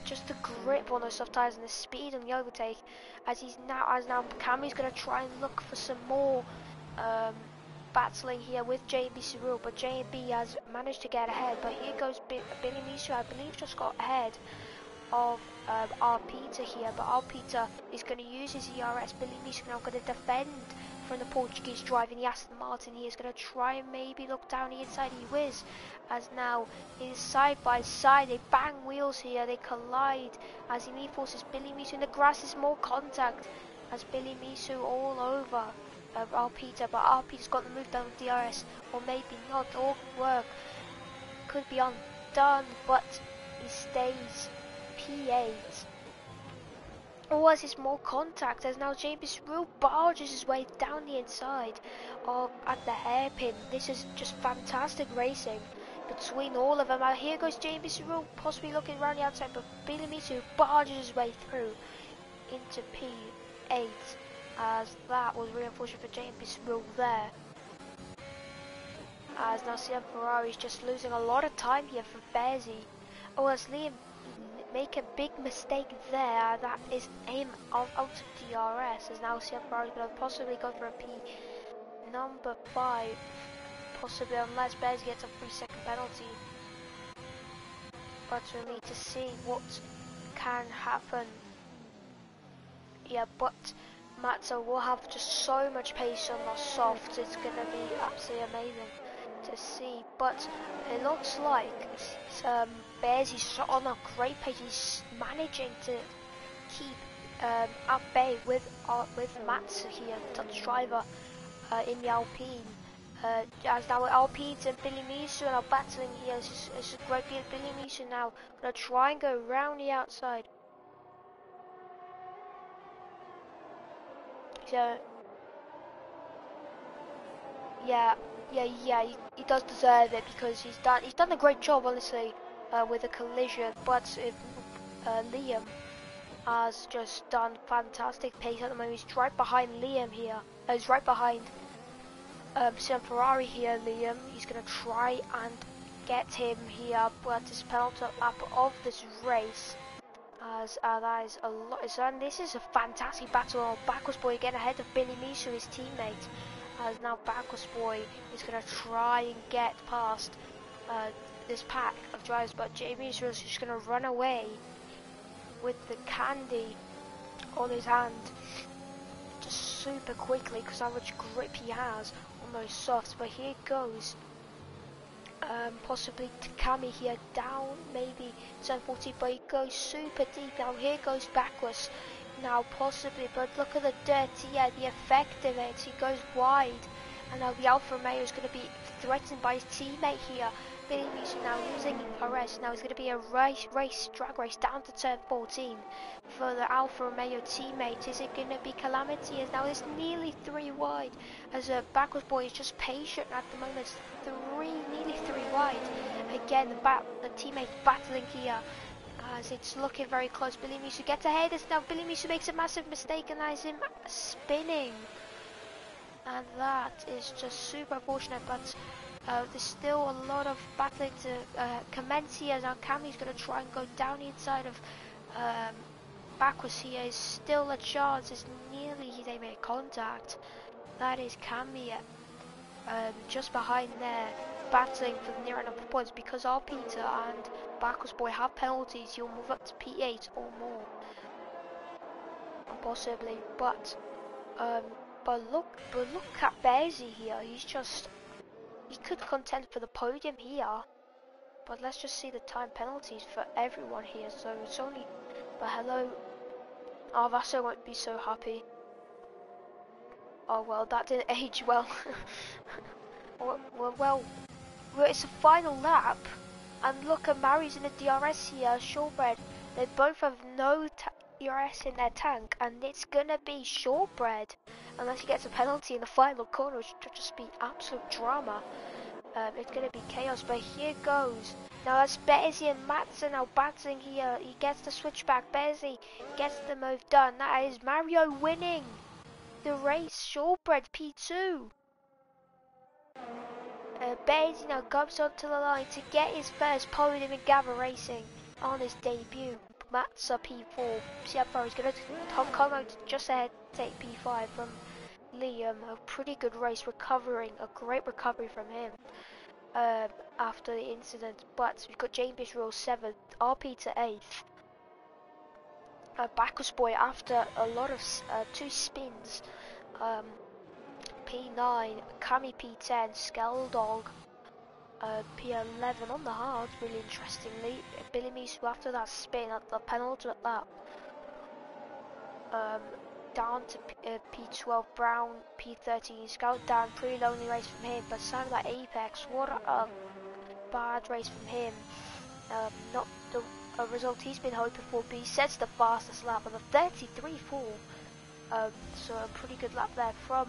Just the grip on those soft tires and the speed on the overtake. As now Cammy's going to try and look for some more battling here with JB Surreal. But JB has managed to get ahead. But here goes Billy Misu. I believe just got ahead of R. Peter here. But R. Peter is going to use his ERS. Billy Misu now going to defend from the Portuguese driving the Aston Martin. He is going to try and maybe look down the inside. He whiz, as now is side by side. They bang wheels here. They collide as he forces Billy Misu in the grass. Is more contact as Billy Misu all over R. Peter, but R. Peter's got the move down with DRS, or maybe not. All work could be undone, but he stays P8. Or was this more contact, as now James Rule barges his way down the inside at the hairpin. This is just fantastic racing between all of them. Now here goes James Rule, possibly looking around the outside, but Billy Misu barges his way through into P8, as that was really unfortunate for James Rule there. As now CM Ferrari is just losing a lot of time here for Bearsy. Oh, as Liam make a big mistake there, that is him out of DRS, as now CM Ferrari is going to possibly go for a P number 5, possibly, unless Bearsy gets a 3-second penalty. But we need to see what can happen. Yeah, but Matzo will have just so much pace on the softs. It's going to be absolutely amazing to see. But it looks like Bearsy's on a great pace. He's managing to keep at bay with Matzo here, the Dutch driver in the Alpine. As now Alpines and Billy Misu are battling here. It's a great deal. Billy Misu now gonna try and go round the outside. So yeah, he does deserve it, because he's done a great job, honestly, with the collision. But Liam has just done fantastic pace at the moment. He's right behind Liam here. He's right behind Sam Ferrari here. Liam, he's gonna try and get him here, but his penalty lap of this race. As that is a lot. And this is a fantastic battle. Backwards Boy getting ahead of Billy Misu, his teammate. As now Backwards Boy is going to try and get past this pack of drivers, but Jamie is just going to run away with the candy on his hand just super quickly, because how much grip he has on those softs. But here goes possibly Takami here, down maybe 10-40, but he goes super deep. Now here goes Backwards now possibly, but look at the dirty, the effect of it. He goes wide, and now the Alfa Romeo is going to be threatened by his teammate here. Billy Misu now losing RS. Now it's going to be a drag race down to turn 14 for the Alfa Romeo teammate. Is it going to be calamity? As now it's nearly 3 wide, as a Backwards Boy is just patient at the moment. Nearly 3 wide. Again, the teammate battling here, as it's looking very close. Billy Misu gets ahead, as now Billy Misu makes a massive mistake, and that is him spinning. And that is just super unfortunate, but there's still a lot of battling to commence here. Now Cammy's going to try and go down the inside of Backwards here. Is still a chance. It's nearly they made contact. That is Cammy just behind there, battling for the near enough points, because our Peter and Backwards Boy have penalties. He'll move up to P8 or more. possibly. But look at Bearsy here. He could contend for the podium here. But let's just see the time penalties for everyone here. So it's only, but hello. Oh, Vaso won't be so happy. Oh well, that didn't age well. well, it's a final lap, and look at Mary's in the DRS here, Shortbread. They both have no DRS in their tank, and it's gonna be Shortbread unless he gets a penalty in the final corner, which would just be absolute drama. It's gonna be chaos, but here goes. Now that's Bearsy and Matson now battling here. He gets the switchback. Bearsy gets the move done. That is Mario winning the race. Shortbread P2. Bearsy now comes onto the line to get his first podium in Gavra Racing on his debut. Matza P4. See how far he's going to Tom Como just ahead to take P5 from Liam. A pretty good race, recovering, a great recovery from him after the incident. But we've got James Bishrell 7th, RP to 8th. Backus Boy after a lot of 2 spins. P9, Kami P10, Skeldog P11 on the hard, really interestingly. Billy Misu after that spin at the penultimate lap. Down to P12, Brown P13, Scout down, pretty lonely race from him, but sounded like Apex, what a bad race from him. Not the result he's been hoping for, but he sets the fastest lap on the 33.4. So a pretty good lap there from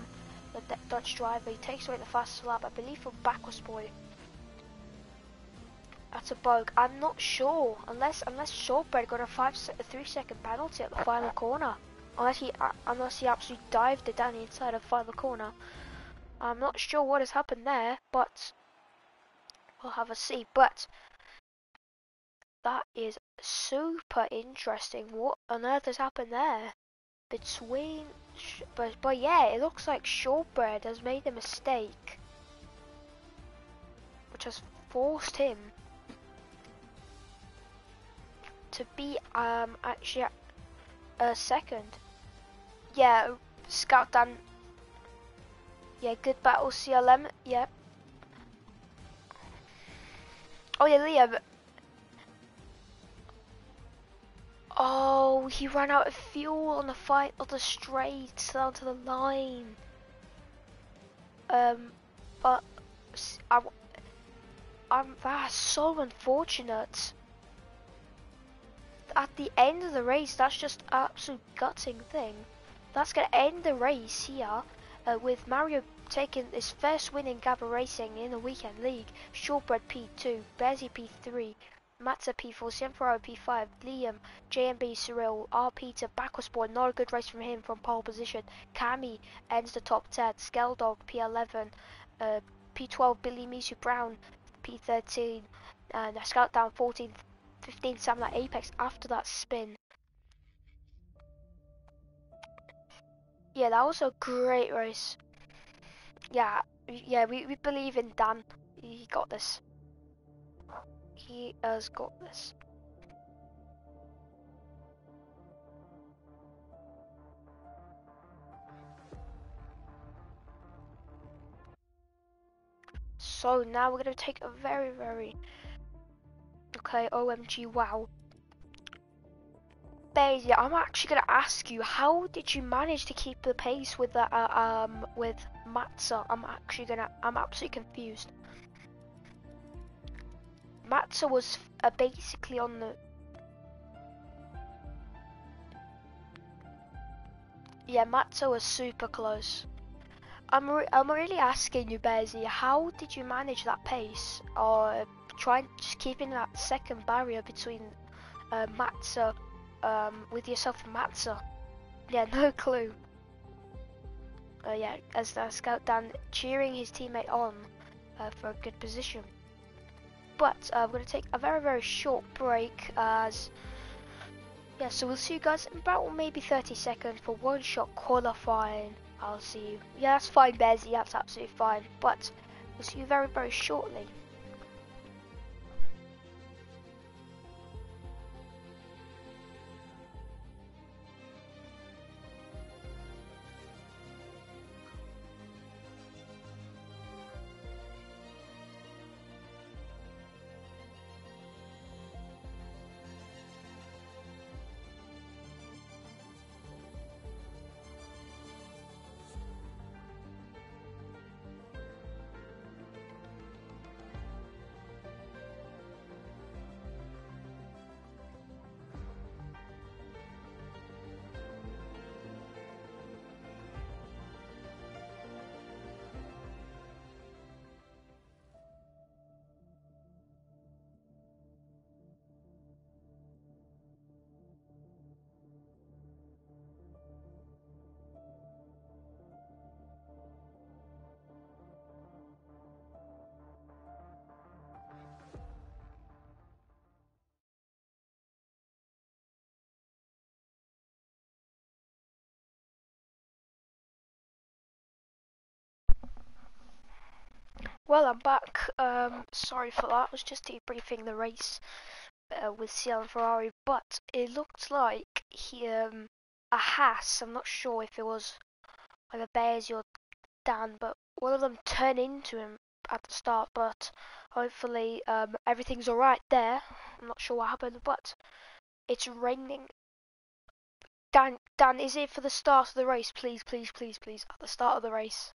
the Dutch driver. He takes away the fastest lap, I believe, from Backward Boy. That's a bug. I'm not sure, unless Shortbread got a 3-second penalty at the final corner. Unless he absolutely dived it down the inside of the final corner. I'm not sure what has happened there, but we'll have a see. But that is super interesting. What on earth has happened there? Between, but yeah, it looks like Shortbread has made a mistake, which has forced him to be actually second. Yeah, Scout Dan. Yeah, good battle, CLM. Yeah. Oh yeah, Liam. Oh, he ran out of fuel on the fight of the straight down to the line. But that's so unfortunate. At the end of the race, that's just absolute gutting thing. That's gonna end the race here, with Mario taking his first win in Gavra Racing in the weekend league. Shortbread P2, Bearsy P3, Matza P4, Sienfaro P5, Liam, JMB Cyril, RP to Backward Boy, not a good race from him from pole position. Kami ends the top 10, Skeldog P11, P12 Billy Misu Brown P13, and Scout down 14, 15 Samla Apex after that spin. Yeah, that was a great race. Yeah, we believe in Dan. He got this. He has got this. So now we're going to take a very... Okay, OMG, wow. Bearsy, I'm actually going to ask you, how did you manage to keep the pace with the, with Matza? I'm absolutely confused. Matza was basically on the... Yeah, Matza was super close. I'm really asking you, Bearsy, how did you manage that pace? Or just keeping that second barrier between Matza, with yourself and Matza? Yeah, no clue. Yeah, as Scout Dan cheering his teammate on for a good position. But we're going to take a very short break as... Yeah, so we'll see you guys in about maybe 30 seconds for one shot qualifying. I'll see you. Yeah, that's fine, Bearsy, that's absolutely fine. But we'll see you very shortly. Well, I'm back. Sorry for that. I was just debriefing the race with CL and Ferrari, but it looked like a Haas. I'm not sure if it was either Bears or Dan, but one of them turned into him at the start. But hopefully, everything's alright there. I'm not sure what happened, but it's raining. Dan, is it for the start of the race? Please, please, please, please, at the start of the race.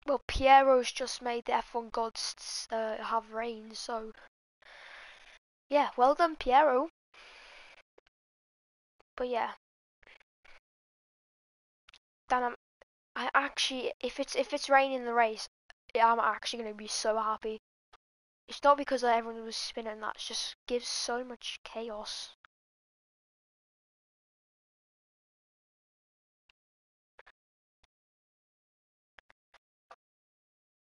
Well, Piero's just made the F1 gods have rain, so yeah, well done, Piero. But yeah, Dan, I actually, if it's raining in the race, I'm actually gonna be so happy. It's not because everyone was spinning; that just gives so much chaos.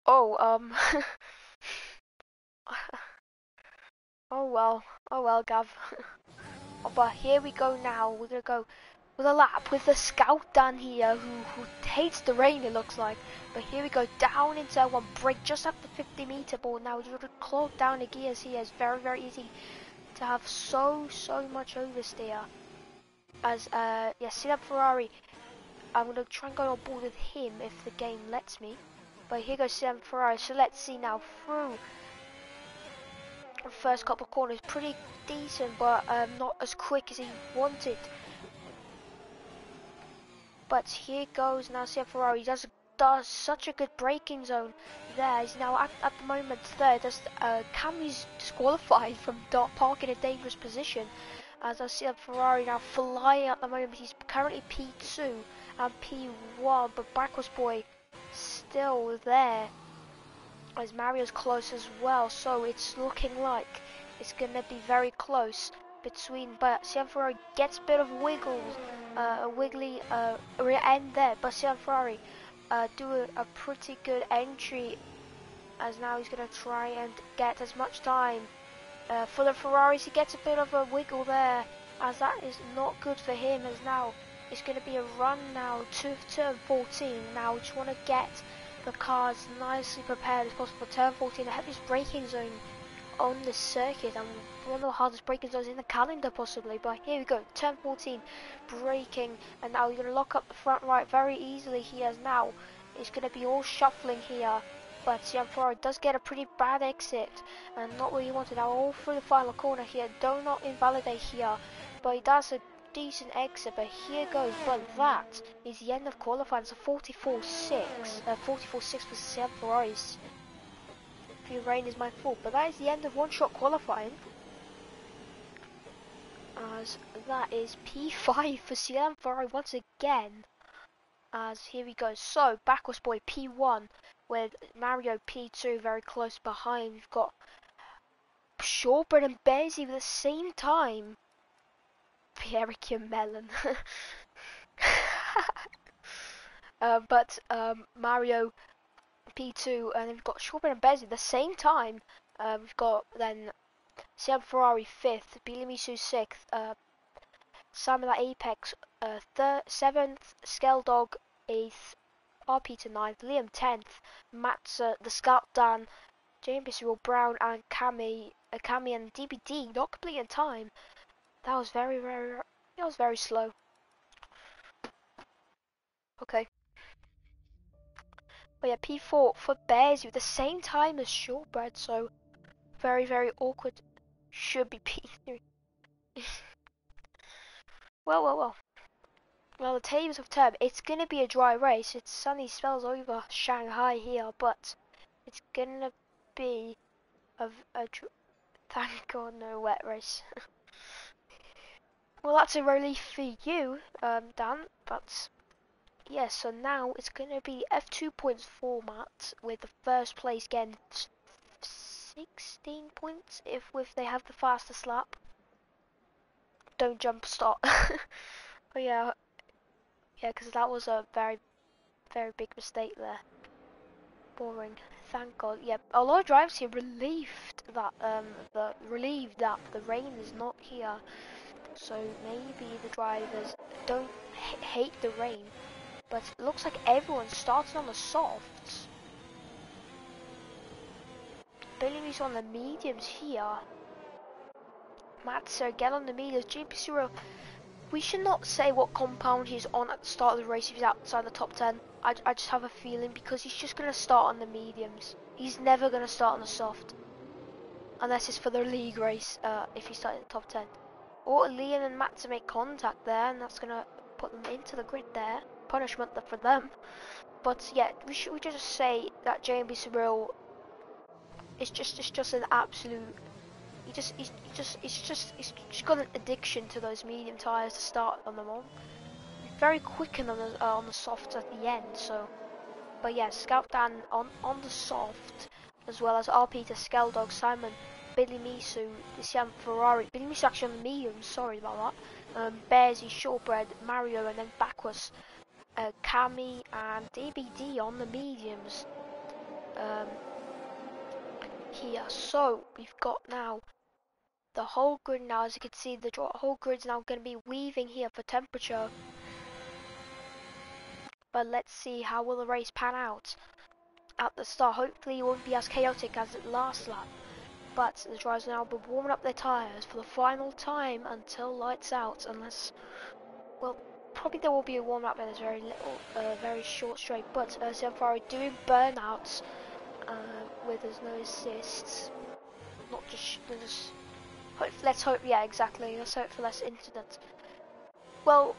Oh, oh well, Gav. Oh, but here we go now. We're gonna go with a lap with the scout Dan here, who hates the rain. It looks like. But here we go down into one break just at the 50-meter ball. Now you're gonna close down the gears here. It's very easy to have so much oversteer. As yeah, sit up Ferrari. I'm gonna try and go on board with him if the game lets me. But here goes Sam Ferrari. So let's see now through the first couple of corners, pretty decent, but not as quick as he wanted. But here goes now Sam Ferrari. Does such a good braking zone there. He's now at the moment third. As Cammy's disqualified from parking in a dangerous position. As I see Ferrari now flying at the moment. He's currently P2 and P1, but Backwards Boy still there. As Mario's close as well, so it's looking like it's gonna be very close between. But Sian Ferrari gets a bit of wiggles, a wiggly end there. But Sian Ferrari do a pretty good entry, as now he's gonna try and get as much time. For the Ferraris, he gets a bit of a wiggle there, as that is not good for him. As now it's going to be a run now to turn 14. Now we just want to get the cars nicely prepared as possible. Turn 14, the heaviest braking zone on the circuit, and one of the hardest braking zones in the calendar possibly. But here we go, turn 14, braking, and now you're going to lock up the front right very easily here. As now it's going to be all shuffling here. But Sian Ferrari does get a pretty bad exit, and not what he wanted. Now all through the final corner here, do not invalidate here, but he does a decent exit. But here goes, but that is the end of qualifying. It's a 44-6, 44-6 for Sian Ferrari's. If your rain is my fault, but that is the end of one-shot qualifying. As that is P5 for Sian Ferrari once again. As here we go. So Backwards Boy P1 with Mario P2 very close behind. We've got Shawbird and Bezzy at the same time. Pierrick and Melon. But Mario P2, and we've got Shawbird and Bezzy at the same time. We've got then Sam Ferrari 5th, Bilimisu 6th, Simon Apex 7th, Skeldog 8th, RP to 9th, Liam 10th, Matt's the Scout Dan, James Cyril Brown, and Cammy and DBD not complete in time. That was very slow. Okay. But yeah, P4 for Bears with the same time as Shortbread, so very awkward. Should be P3. Well. Well, the tables have turned. It's gonna be a dry race. It's sunny spells over Shanghai here, but it's gonna be thank God no wet race. Well, that's a relief for you, Dan. But yeah, so now it's gonna be F2 points format with the first place getting 16 points if they have the fastest lap. Don't jump start. But yeah, because that was a very big mistake there. Boring. Thank God. Yeah, a lot of drivers here relieved that the rain is not here. So maybe the drivers don't hate the rain. But it looks like everyone's starting on the softs. Billy's on the mediums here. Matzo again on the mediums. GP0. We should not say what compound he's on at the start of the race if he's outside the top 10. I just have a feeling because he's just going to start on the mediums. He's never going to start on the soft. Unless it's for the league race, if he's starting in the top 10. Or Liam and Matzo make contact there, and that's going to put them into the grid there. Punishment for them. But yeah, we just say that JMB Cyril is just an absolute. He's just got an addiction to those medium tires to start on them on. Very quick on the softs at the end. So, but yeah, Scout Dan on the soft, as well as RP to Skeldog, Simon, Billy Misu, Siam Ferrari. Billy Misu actually on the mediums. Sorry about that. Bearsy, Shortbread, Mario, and then Backwus. Cami and DBD on the mediums here. So we've got now the whole grid now. As you can see, the whole grid's now going to be weaving here for temperature. But let's see how will the race pan out at the start. Hopefully it won't be as chaotic as the last lap. But the drivers now will be warming up their tyres for the final time until lights out, unless, well, probably there will be a warm-up and there's very little, very short straight, but Sam Ferrari doing burnouts with there's no assists. Not just, let's hope, yeah, exactly, let's hope for less incidents. Well,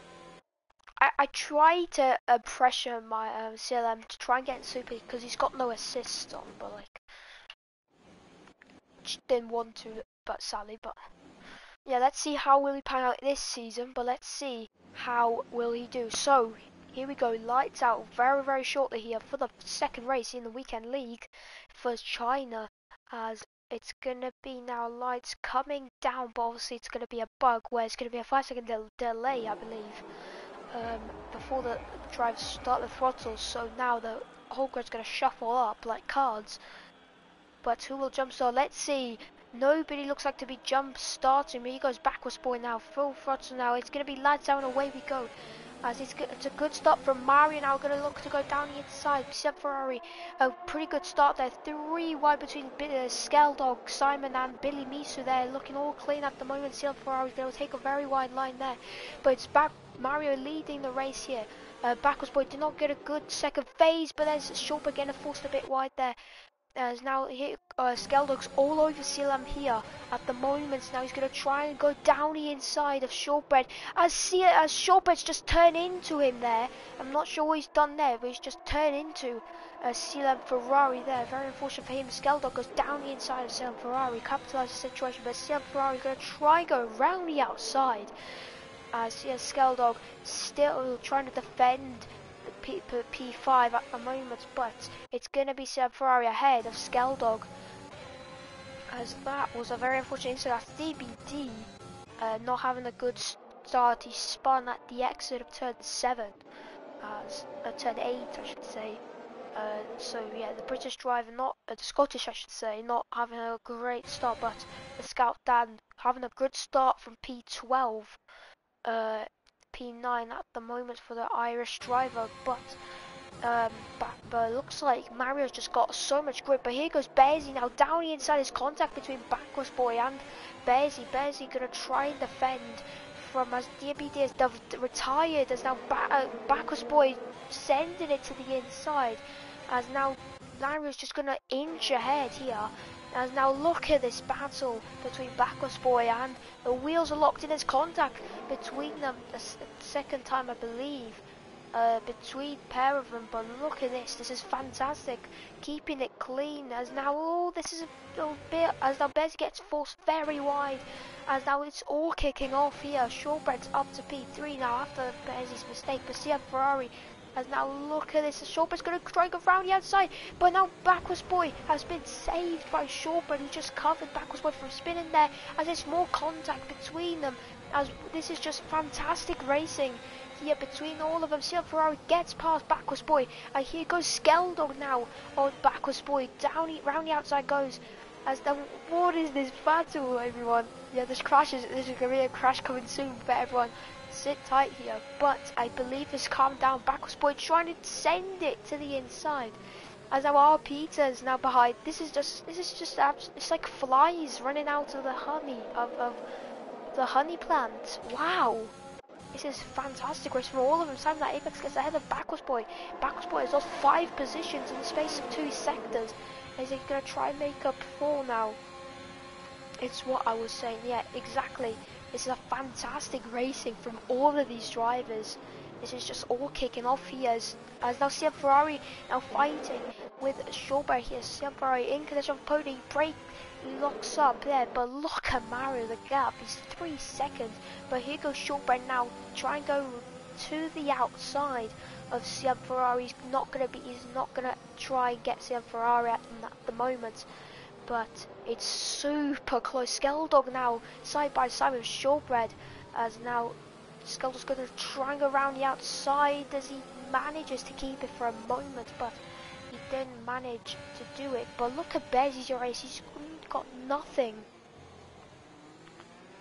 I try to pressure my CLM to try and get in super because he's got no assists on, but like, didn't want to, but sadly, but yeah, let's see how will he pan out this season, but let's see how will he do. So here we go, lights out very shortly here for the second race in the weekend league for China, as it's gonna be now lights coming down, but obviously it's gonna be a bug where it's gonna be a 5-second delay, I believe, before the drivers start the throttles. So now the whole grid's gonna shuffle up like cards. But who will jump start? Let's see. Nobody looks like to be jump starting. He goes backwards, boy, now. Full throttle now. It's going to be lights out and away we go. As it's a good start from Mario now. Going to look to go down the inside. Except Ferrari. A pretty good start there. 3 wide between Skeldog, Simon and Billy Misu there. Looking all clean at the moment. Silver Ferrari's going to take a very wide line there. But it's back. Mario leading the race here. Backwards, boy, did not get a good second phase. But there's Shortbread getting forced a bit wide there. As now here, Skeldog's all over Sealam here at the moment. Now he's going to try and go down the inside of Shortbread. As Shortbread's just turned into him there. I'm not sure what he's done there, but he's just turned into Sealam Ferrari there. Very unfortunate for him. Skeldog goes down the inside of Sealam Ferrari. Capitalizes the situation, but Sealam Ferrari is going to try and go around the outside. As Skeldog still trying to defend P5 at the moment, but it's going to be Seb Ferrari ahead of Skeldog, as that was a very unfortunate incident. That's DBD not having a good start. He spun at the exit of turn 7, turn 8 I should say. So yeah, the British driver, not the Scottish I should say, not having a great start, but the Scout Dan having a good start from P12. P9 at the moment for the Irish driver, but looks like Mario's just got so much grip. But here goes Bearsy now down the inside. His contact between Backwards Boy and Bearsy. Bearsy gonna try and defend from as DBD is retired, as now Backwards Boy sending it to the inside, as now Mario's just gonna inch ahead here. As now look at this battle between Backwards Boy and the wheels are locked in. There's contact between them the second time I believe, between pair of them, but look at this is fantastic, keeping it clean. As now, this is a little bit, as now Bez gets forced very wide, as now it's all kicking off here. Shortbread's up to P3 now after Bez's mistake, but see Ferrari. As now look at this, Shortbread's going to try and go around the outside, but now Backwards Boy has been saved by Shortbread, who just covered Backwards Boy from spinning there, as there's more contact between them, as this is just fantastic racing here between all of them. See Ferrari gets past Backwards Boy, and here goes Skeldog now on Backwards Boy, round the outside goes, as then what is this battle, everyone? Yeah, there's crashes, there's going to be a crash coming soon for everyone. sit tight here, but I believe it's calmed down. Backwards boy trying to send it to the inside. As now our Peter's now behind. This is just it's like flies running out of the honey of the honey plant. Wow. This is fantastic race from all of them. Time that Apex gets ahead of Backwards Boy. Backwards Boy has lost 5 positions in the space of 2 sectors. Is he going to try and make up 4 now? It's what I was saying. Yeah, exactly. This is a fantastic racing from all of these drivers. This is just all kicking off here as now CM Ferrari now fighting with Schauber here. CM Ferrari in condition of podium, brake locks up there, but look at Mario, the gap is 3 seconds. But here goes Schauber now, try and go to the outside of CM Ferrari. He's not gonna try and get CM Ferrari at the moment. But it's super close. Skeldog now side by side with Shortbread, as now Skeldog's going to try and go around the outside as he manages to keep it for a moment, but he didn't manage to do it. But look at Bezzy's race, he's got nothing.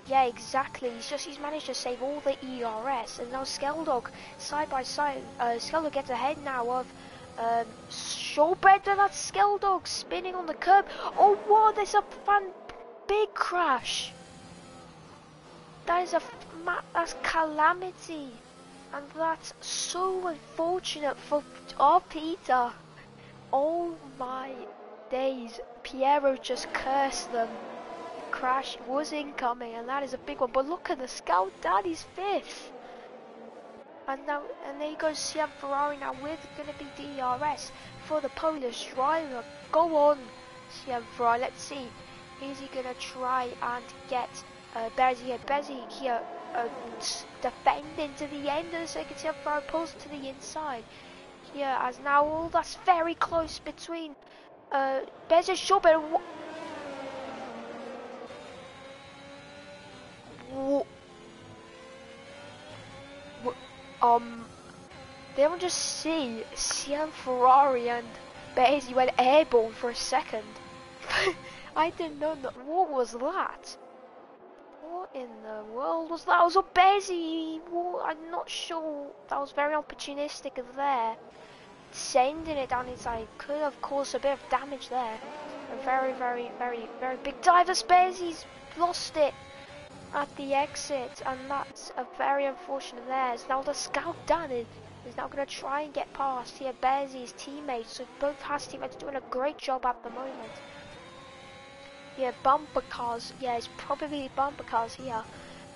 Yeah, exactly. He's managed to save all the ERS, and now Skeldog side by side. Skeldog gets ahead now of Shortbread, and that's Skeldog spinning on the curb. Oh wow, there's a big crash. That is that's calamity, and that's so unfortunate for our Peter. Oh my days, Piero just cursed them. Crash was incoming, and that is a big one. But look at the Scout Daddy's 5th. And there goes CM Ferrari now with going to be DRS for the Polish driver. Go on, CM Ferrari. Let's see. Is he going to try and get Bezzy here? Bezzy here defending to the end of the second. CM Ferrari pulls to the inside. Here as now all that's very close between Bezzy and Schubert. They will just see CM Ferrari and Bezzy went airborne for a second. I didn't know that. What was that? What in the world was that? It was a Bezzy. I'm not sure. That was very opportunistic of there. Sending it down inside could have caused a bit of damage there. A very, very, very, very big dive as Bezzy's lost it at the exit, and that's a very unfortunate there. Now the Scout Danny is now going to try and get past here Bezzy's teammates, so both Haas teammates doing a great job at the moment. Yeah, bumper cars, yeah, it's probably bumper cars here,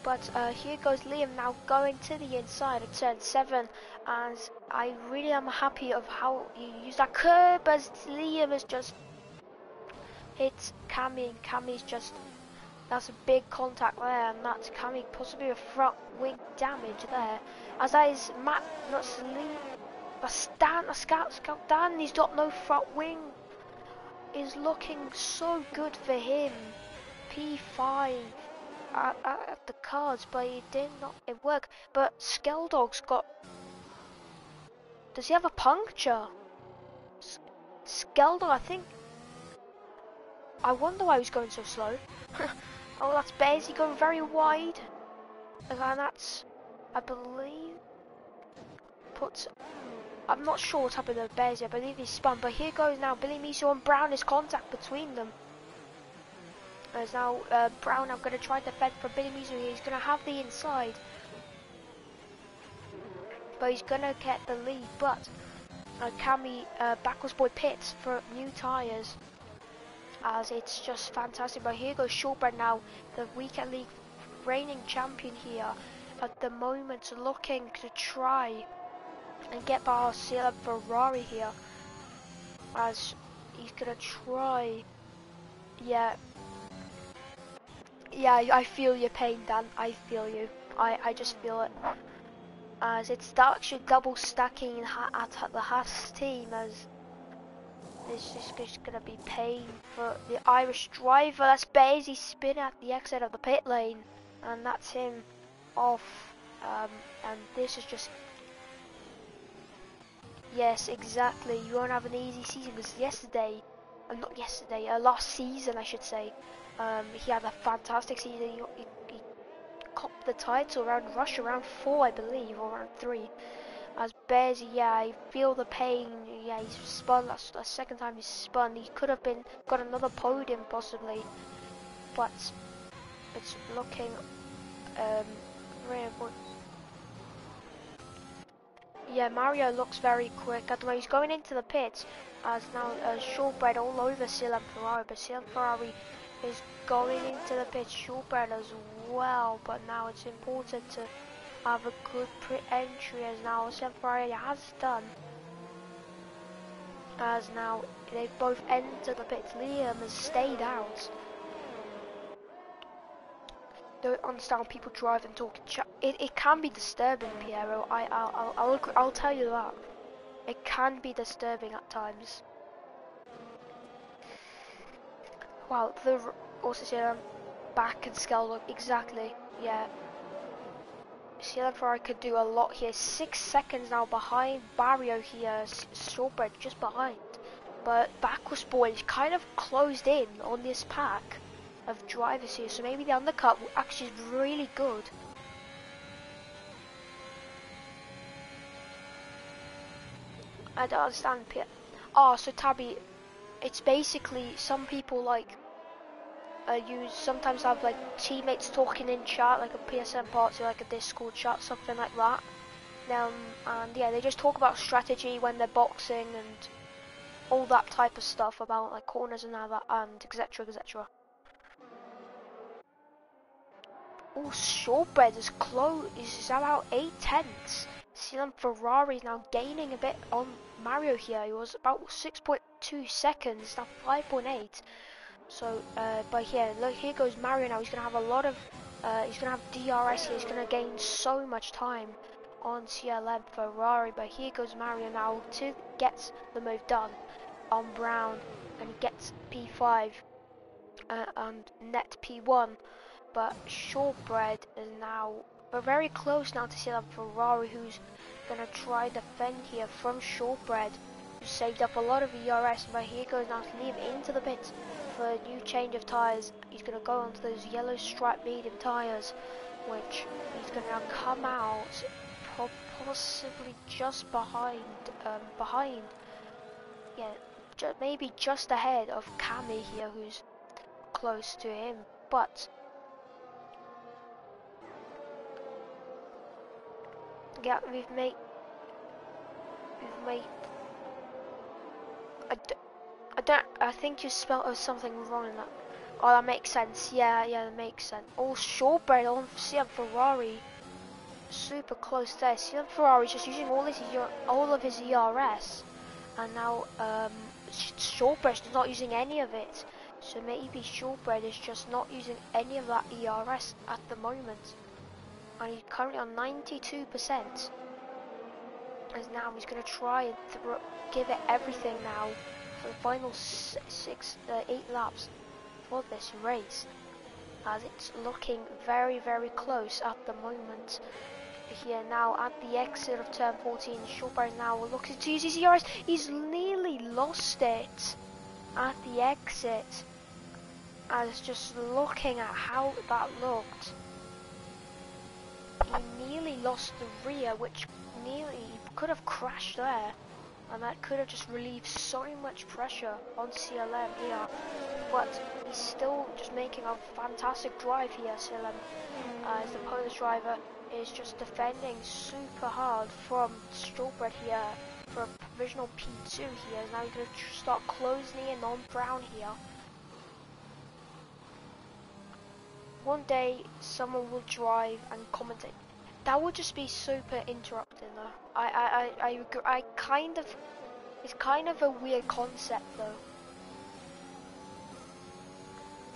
but here goes Liam now going to the inside of turn 7, and I really am happy of how he used that curb as Liam has just hit Cammy, and Cammy's just, that's a big contact there, and that's Cammy possibly a front wing damage there. As that is Matt, not Slee, Scout Dan, he's got no front wing. Is looking so good for him. P5 at the cards, but it did not work. But Skeldog's got. Does he have a puncture? Skeldog, I think. I wonder why he's going so slow. Oh, that's Bezzy going very wide, and that's, I believe, puts. I'm not sure what's happened to Bezzy. I believe he's spun, but here goes now Billy Miso and Brown is contact between them. As now Brown, I'm going to try to defend from Billy Miso here. He's going to have the inside, but he's going to get the lead. But Cammy backwards boy pits for new tyres, as it's just fantastic. But here goes Shortbread now, the Weekend League reigning champion here at the moment, looking to try and get past CM Ferrari here, as he's gonna try. Yeah, I feel your pain, Dan. I feel you. I just feel it, as it's actually double stacking at the Haas team, as this is just gonna be pain for the Irish driver. That's Bezzy spinning at the exit of the pit lane, and that's him off. And this is just. Yes, exactly. You won't have an easy season, because last season I should say, he had a fantastic season. He cop the title around rush around 4, I believe, or around 3. As Bears, yeah, I feel the pain. Yeah, he's spun. That's the second time he's spun. He could have got another podium possibly, but it's looking really important. Yeah, Mario looks very quick. At the moment, he's going into the pits as now shortbread all over CLM Ferrari, but CLM Ferrari is going into the pits, shortbread as well. But now it's important to have a good entry as now CLM Ferrari has done. As now they've both entered the pits. Liam has stayed out. Don't understand when people drive and talk. It can be disturbing, Piero. I'll tell you that. It can be disturbing at times. Wow, the also CLM back and scale look exactly. Yeah, CLM Ferrari could do a lot here. 6 seconds now behind Barrio here. Shortbread just behind, but Backward Boy is kind of closed in on this pack of drivers here, so maybe the undercut actually is really good. I don't understand. So Tabby, it's basically some people like sometimes have like teammates talking in chat, like a PSN party, like a Discord chat, something like that. And yeah, they just talk about strategy when they're boxing and all that type of stuff about like corners and all that, and etc. etc. Oh, Shortbread is close. Is about 8/10. CLM Ferrari is now gaining a bit on Mario here. He was about 6.2 seconds, now 5.8. So, but here, look, here goes Mario now. He's gonna have a lot of, he's gonna have DRS here. He's gonna gain so much time on CLM Ferrari. But here goes Mario now to get the move done on Brown and gets P5 and net P1. But Shortbread is now, we're very close now to CLM Ferrari, who's gonna try defend here from Shortbread, who saved up a lot of ERS. But here goes now to leave into the pits for a new change of tyres. He's gonna go onto those yellow stripe medium tyres, which he's gonna now come out possibly just behind, yeah, maybe just ahead of Cami here, who's close to him. But yeah, we've made. I think you spelled something wrong in that. Oh, that makes sense. Yeah, that makes sense. Oh, Shortbread on CM Ferrari, super close there. CM Ferrari just using all of his ERS, and now Shortbread's not using any of it. So maybe Shortbread is just not using any of that ERS at the moment, and he's currently on 92%. As now he's going to try and give it everything now for the final 8 laps for this race, as it's looking very, very close at the moment. Here now at the exit of turn 14, Shortbread now looking to use his ERS. He's nearly lost it at the exit. I was just looking at how that looked. He nearly lost the rear, which nearly could have crashed there, and that could have just relieved so much pressure on CLM here. But he's still just making a fantastic drive here, CLM, as the Polish driver is just defending super hard from Shortbread here for a provisional P2 here. Now he's going to start closing in on Brown here. One day someone will drive and commentate. That would just be super interrupting though. I kind of, it's kind of a weird concept though.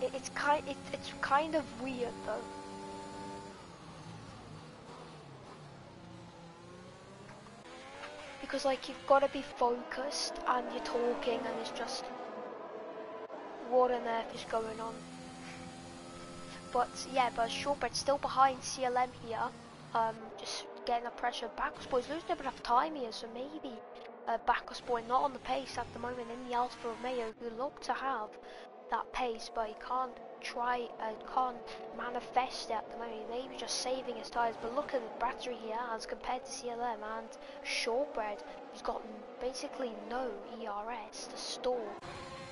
It's kind of weird though. Because like you've got to be focused and you're talking and it's just, what on earth is going on? But yeah, but Shortbread's still behind CLM here. Just getting the pressure. Backward Boy's losing a bit of time here, so maybe Backward Boy not on the pace at the moment in the Alfa Romeo, who look to have that pace, but he can't can't manifest it at the moment. Maybe just saving his tyres, but look at the battery he has compared to CLM and Shortbread, who's got basically no ERS to store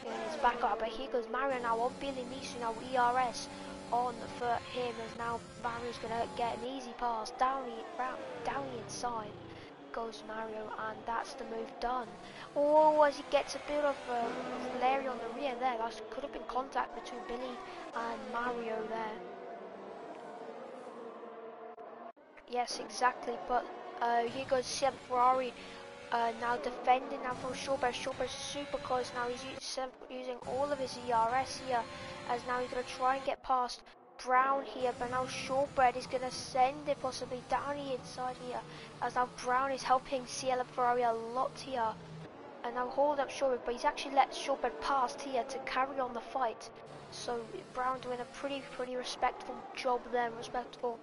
in his backup. But here goes Mario now on Billy Nisu, now ERS on for him, as now Mario's gonna get an easy pass down the inside. Goes Mario, and that's the move done. Oh, as he gets a bit of Larry on the rear there, that could have been contact between Billy and Mario there. Yes, exactly, but here goes Seb Ferrari now defending now from Shortbread. Shortbread's super close now, he's using all of his ERS here, as now he's going to try and get past Brown here, but now Shortbread is going to send it possibly down the inside here, as now Brown is helping CL Ferrari a lot here, and now hold up Shortbread, but he's actually let Shortbread past here to carry on the fight. So Brown doing a pretty respectful job there, respectful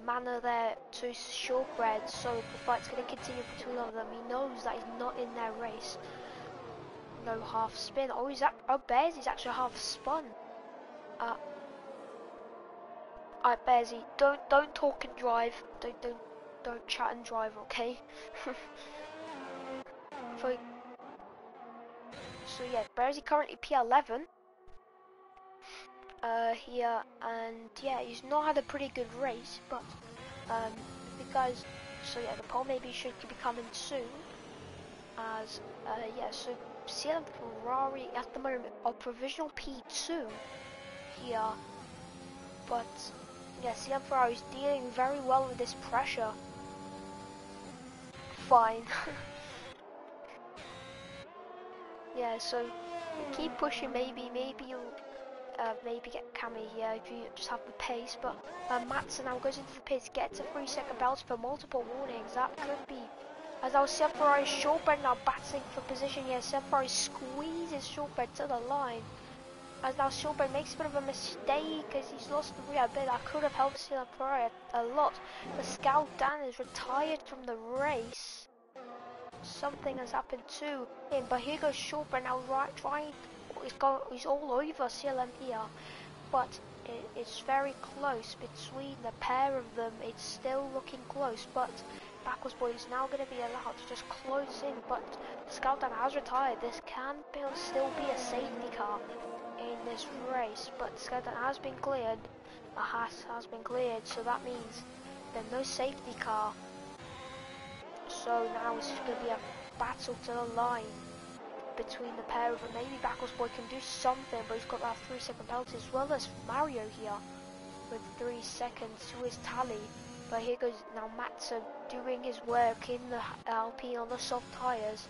manner there to Shortbread. So the fight's going to continue between all of them. He knows that he's not in their race. No half spin. Oh, Bears is actually half spun. Alright, Bearsy, don't talk and drive. Don't chat and drive, okay? So yeah, Bearsy currently P11 here, and yeah, he's not had a pretty good race, but because so yeah, the pole maybe should be coming soon. As yeah, so CL Ferrari at the moment are provisional P2 here, but yeah, CM Ferrari is dealing very well with this pressure. Fine. Yeah, so keep pushing. Maybe you'll maybe get Cammy here if you just have the pace. But Matson now goes into the pits, gets a 3-second penalty for multiple warnings. That could be. As our CM Ferrari Shortbread now battling for position here. CM Ferrari squeezes Shortbread to the line. As now Shortbread makes a bit of a mistake as he's lost the rear bit. That could have helped CL Ferrari a lot. The Scout Dan is retired from the race. Something has happened to him, but here goes Shortbread now he's all over CLM here, but it's very close between the pair of them. It's still looking close, but Backwards Boy is now going to be allowed to just close in, but Scout Dan has retired. This can still be a safety car in this race, but Scout Dan has been cleared. The Haas has been cleared, so that means there's no safety car. So now it's going to be a battle to the line between the pair of them. Maybe Backwards Boy can do something, but he's got that 3-second penalty, as well as Mario here with 3 seconds to his tally. But here goes now Matzo doing his work in the Alpine on the soft tyres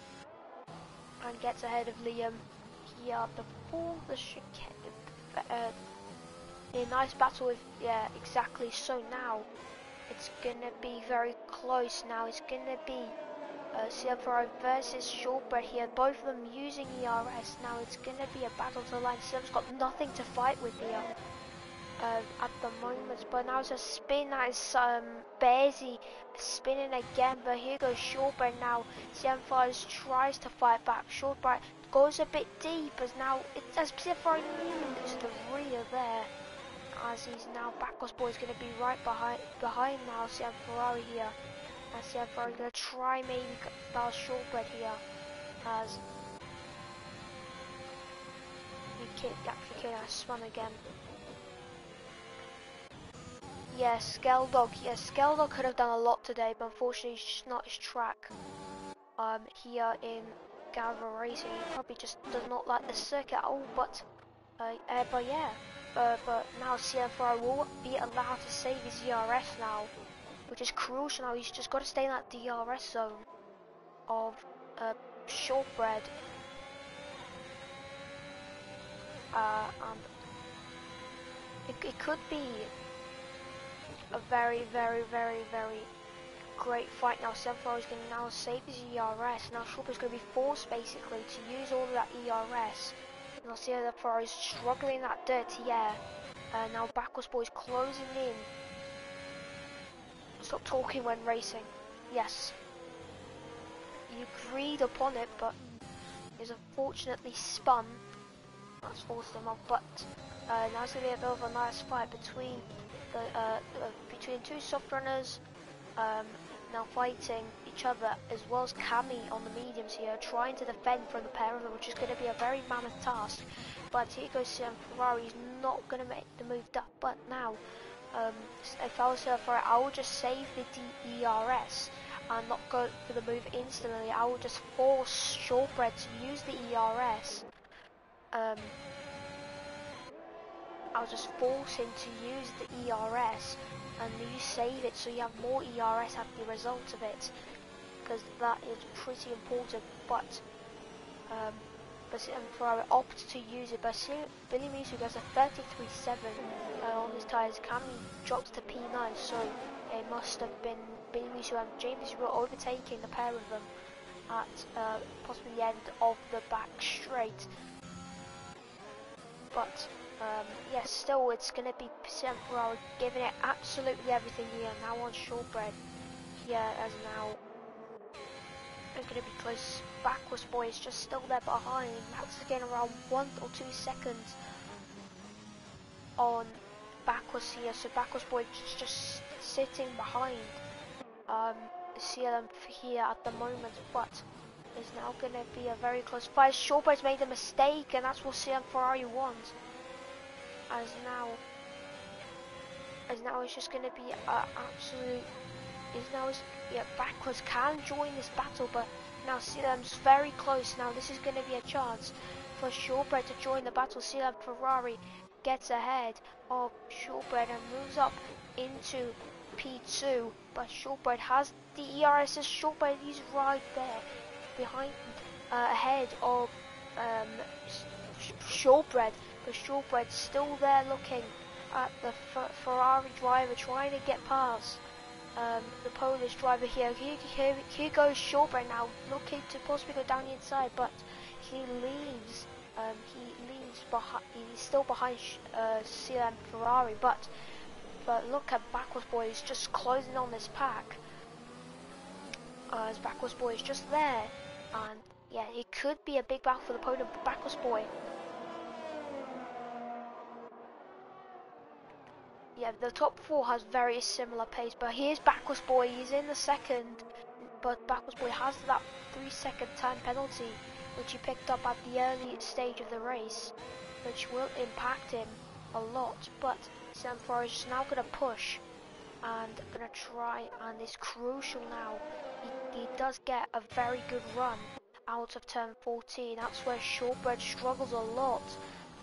and gets ahead of Liam here before the chicane. A nice battle with, yeah, exactly. So now it's gonna be very close. Now it's gonna be CL Ferrari versus Shortbread here, both of them using ERS. Now it's gonna be a battle to the line. CL's got nothing to fight with here at the moment, but now it's a spin. That is Bearsy spinning again, but here goes Shortbread now. CL Ferrari tries to fight back. Shortbread goes a bit deep, as now as CL Ferrari moves to the rear there. As he's now Backwards Boy is going to be right behind now CM Ferrari here. And CM Ferrari is going to try maybe bounce Shortbread here. As he actually spun again. Yes, Skeldog. Yes, Skeldog could have done a lot today, but unfortunately it's just not his track. Here in Gavra Racing, he probably just does not like the circuit at all. But yeah. But now CL Ferrari will be allowed to save his ERS now, which is crucial. Now he's just got to stay in that DRS zone of Shortbread. And it could be a very great fight now. CL Ferrari is going to now save his ERS. Now Shortbread is going to be forced basically to use all of that ERS. And I'll see that Ferrari is struggling in that dirty air. Now Backwards Boy is closing in. Stop talking when racing. Yes. You agreed upon it, but is unfortunately spun That's forced him off, but now it's going to be a bit of a nice fight between between two soft runners. Now fighting each other, as well as Cammy on the mediums here, trying to defend from the pair of them, which is going to be a very mammoth task. But here goes Ferrari. He's not going to make the move up. But now, if I was Ferrari, I would just save the DERS and not go for the move instantly. I would just force Shortbread to use the ERS. I'll just force him to use the ERS, and you save it so you have more ERS at the result of it, because that is pretty important. But Ferrari opts to use it, but Billy Musu goes a 33.7 on his tyres. Cammy drops to P9, so it must have been Billy Musu and James who were overtaking the pair of them at possibly the end of the back straight. But yes, still it's going to be Ferrari giving it absolutely everything here. Now on Shortbread here, as now it's going to be close. Backwards Boy is just still there behind. That's again around 1 or 2 seconds on Backwards here. So Backwards Boy is just sitting behind CLM here at the moment, but it's now going to be a very close fight. Shortbread's made a mistake, and that's what CM Ferrari wants. As now it's just going to be absolute. Backwards can join this battle, but now CLM's very close. Now this is going to be a chance for Shortbread to join the battle. CLM Ferrari gets ahead of Shortbread and moves up into P2, but Shortbread has the ERS. Shortbread is right there behind, ahead of Shortbread, but Shortbread's still there looking at the Ferrari driver, trying to get past the Polish driver here. Here goes Shortbread now, looking to possibly go down the inside, but he leaves. Behind. He's still behind CLM Ferrari, but look at Backwards Boy. He's just closing on this pack. As Backwards Boy is just there, and yeah, it could be a big battle for the podium. Backwards Boy. Yeah, the top 4 has very similar pace, but here's Backwards Boy. He's in the second, but Backwards Boy has that 3-second time penalty, which he picked up at the early stage of the race, which will impact him a lot. But Sam Forrest is now going to push and going to try, and it's crucial now. He does get a very good run out of turn 14. That's where Shortbread struggles a lot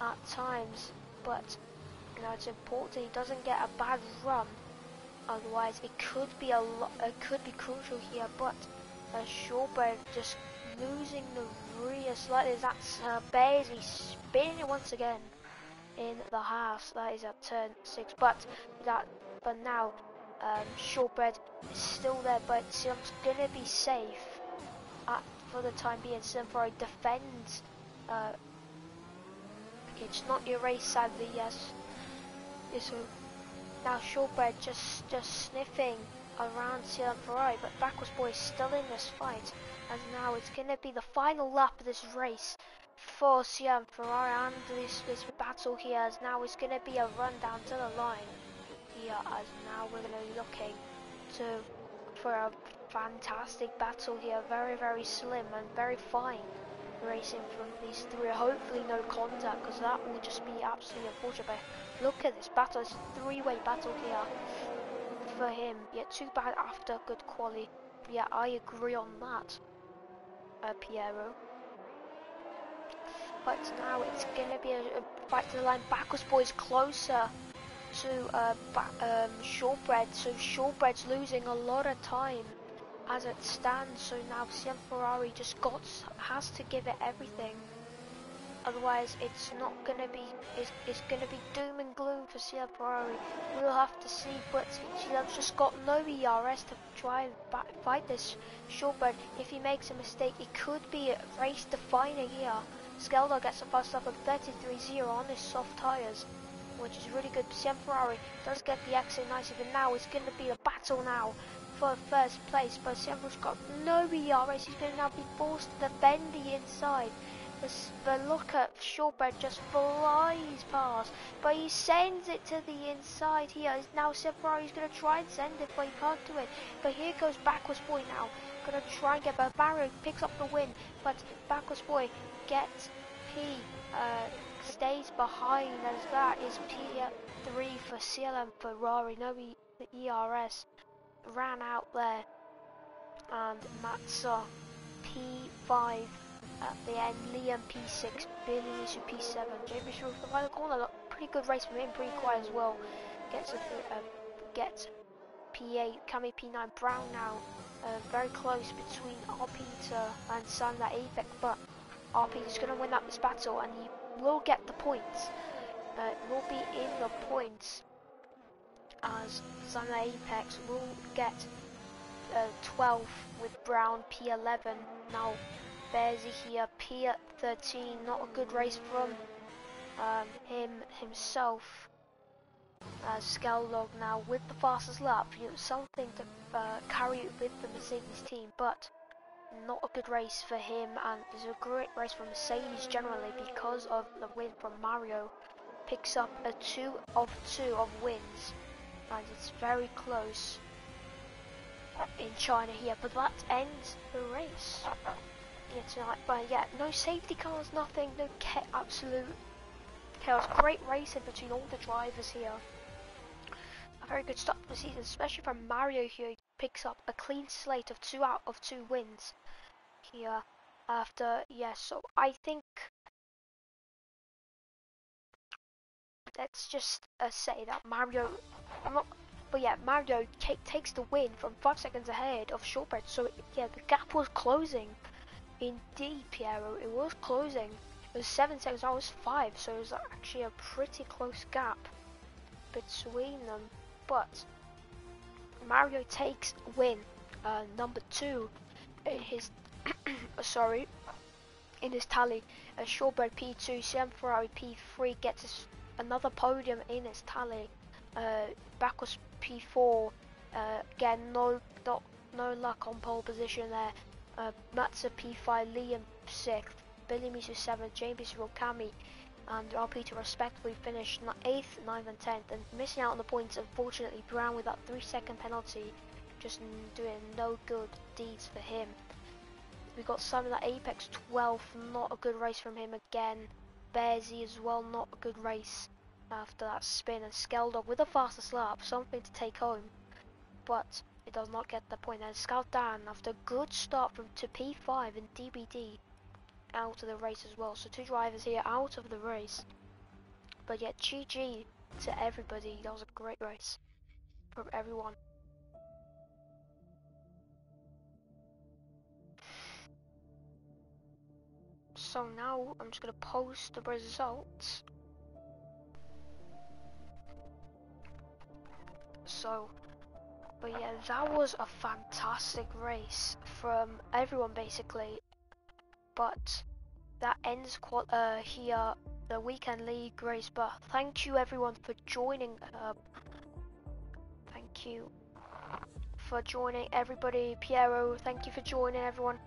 at times, but you know, it's important he doesn't get a bad run, otherwise it could be crucial here. But Shortbread just losing the rear slightly. That's barely spinning it once again in the half. That is at turn 6, but now Shortbread is still there, but Sim's gonna be safe for the time being. Simfroy defends. It's not your race, sadly. Yes. So now Shortbread just sniffing around CLM Ferrari, but Backwards Boy is still in this fight. And now it's going to be the final lap of this race for CLM Ferrari, and this battle here, as now it's going to be a run down to the line here, as now we're going to be looking for a fantastic battle here. Very, very slim and very fine racing from these 3. Hopefully no contact, because that will just be absolutely unfortunate. But look at this battle. It's a 3-way battle here for him. Yeah, too bad after good quali. Yeah, I agree on that, Piero. But now it's going to be a fight to the line. Backwards Boy's closer to Shortbread, so Shortbread's losing a lot of time as it stands. So now CM Ferrari just has to give it everything, otherwise it's not going to be, it's going to be doom and gloom for CM Ferrari. We'll have to see, but CM's just got no ERS to try and fight this Shortbread. If he makes a mistake, it could be race defining here. Skeldar gets a fast lap of 33.0 on his soft tyres, which is really good. CM Ferrari does get the exit nicely, but now it's going to be a battle now for first place. But CM Ferrari's got no ERS. He's going to now be forced to defend the inside. But look at Shortbread just flies past, but he sends it to the inside here. Now Ferrari's going to try and send it, but he can't do it. But here goes Backwards Boy now. Going to try and get, but Mario picks up the win. But Backwards Boy gets P, stays behind, as that is P3 for CLM Ferrari. No, the ERS ran out there. And Matza P5 at the end, Liam P6, Billy Nisu P7, Jamie Shaw for the final corner. Look, pretty good race from him, pretty quiet as well. Gets P8, Kami P9, Brown now. Very close between R. Peter and Sandra Apex, but R. Peter's going to win up this battle and he will get the points. Will be in the points as Sandra Apex will get 12 with Brown P11. Now Bearsy here P13, not a good race from himself. Skeldog now with the fastest lap, something to carry with the Mercedes team, but not a good race for him, and it's a great race for Mercedes generally because of the win from Mario. Picks up a 2 of 2 of wins, and it's very close in China here, but that ends the race here tonight. But yeah, no safety cars, nothing, no absolute chaos. Great racing between all the drivers here. A very good start to the season, especially from Mario here. He picks up a clean slate of 2 out of 2 wins here after, so I think let's just say that Mario, Mario takes the win from 5 seconds ahead of Shortbread. So yeah, the gap was closing. Indeed, Piero, it was closing. It was 7 seconds, I was 5, so it was actually a pretty close gap between them. But Mario takes win, number 2 in his in his tally. Shortbread P2, CM Ferrari P3 gets another podium in his tally. Backwards P4, again no luck on pole position there. Matza P5, Liam 6th, Billy Misu 7th, James Rokami and RP to respectively finished 8th, 9th and 10th, and missing out on the points, unfortunately. Brown with that 3-second penalty, just doing no good deeds for him. We got some of that Apex 12th, not a good race from him again. Bearsy as well, not a good race after that spin, and Skeldog with a fastest lap, something to take home, but it does not get the point. And Scout Dan, after a good start to P5 and DBD, out of the race as well. So 2 drivers here out of the race. But yeah, GG to everybody. That was a great race from everyone. So now I'm just gonna post the results. So, but yeah, that was a fantastic race from everyone basically. But that ends here the weekend league race. But thank you everyone for joining. Thank you for joining everybody. Piero, thank you for joining everyone.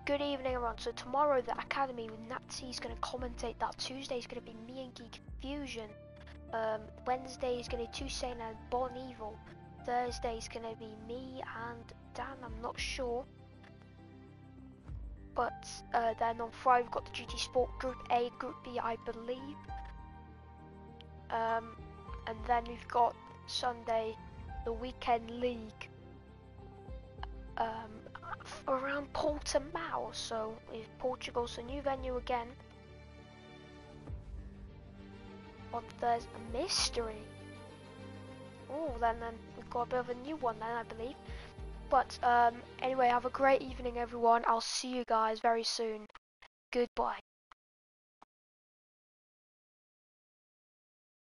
Good evening everyone. So tomorrow the Academy with Nazi is going to commentate that. Tuesday is going to be me and Geek Fusion. Wednesday is going to be Tuesday and Bon Evil. Thursday is going to be me and Dan, I'm not sure. But then on Friday we've got the GT Sport Group A, Group B I believe. And then we've got Sunday, the Weekend League. Around Portimao, so with Portugal, so new venue again. On Thursday, a mystery. Oh, then we've got a bit of a new one then, I believe. But anyway, have a great evening everyone. I'll see you guys very soon. Goodbye.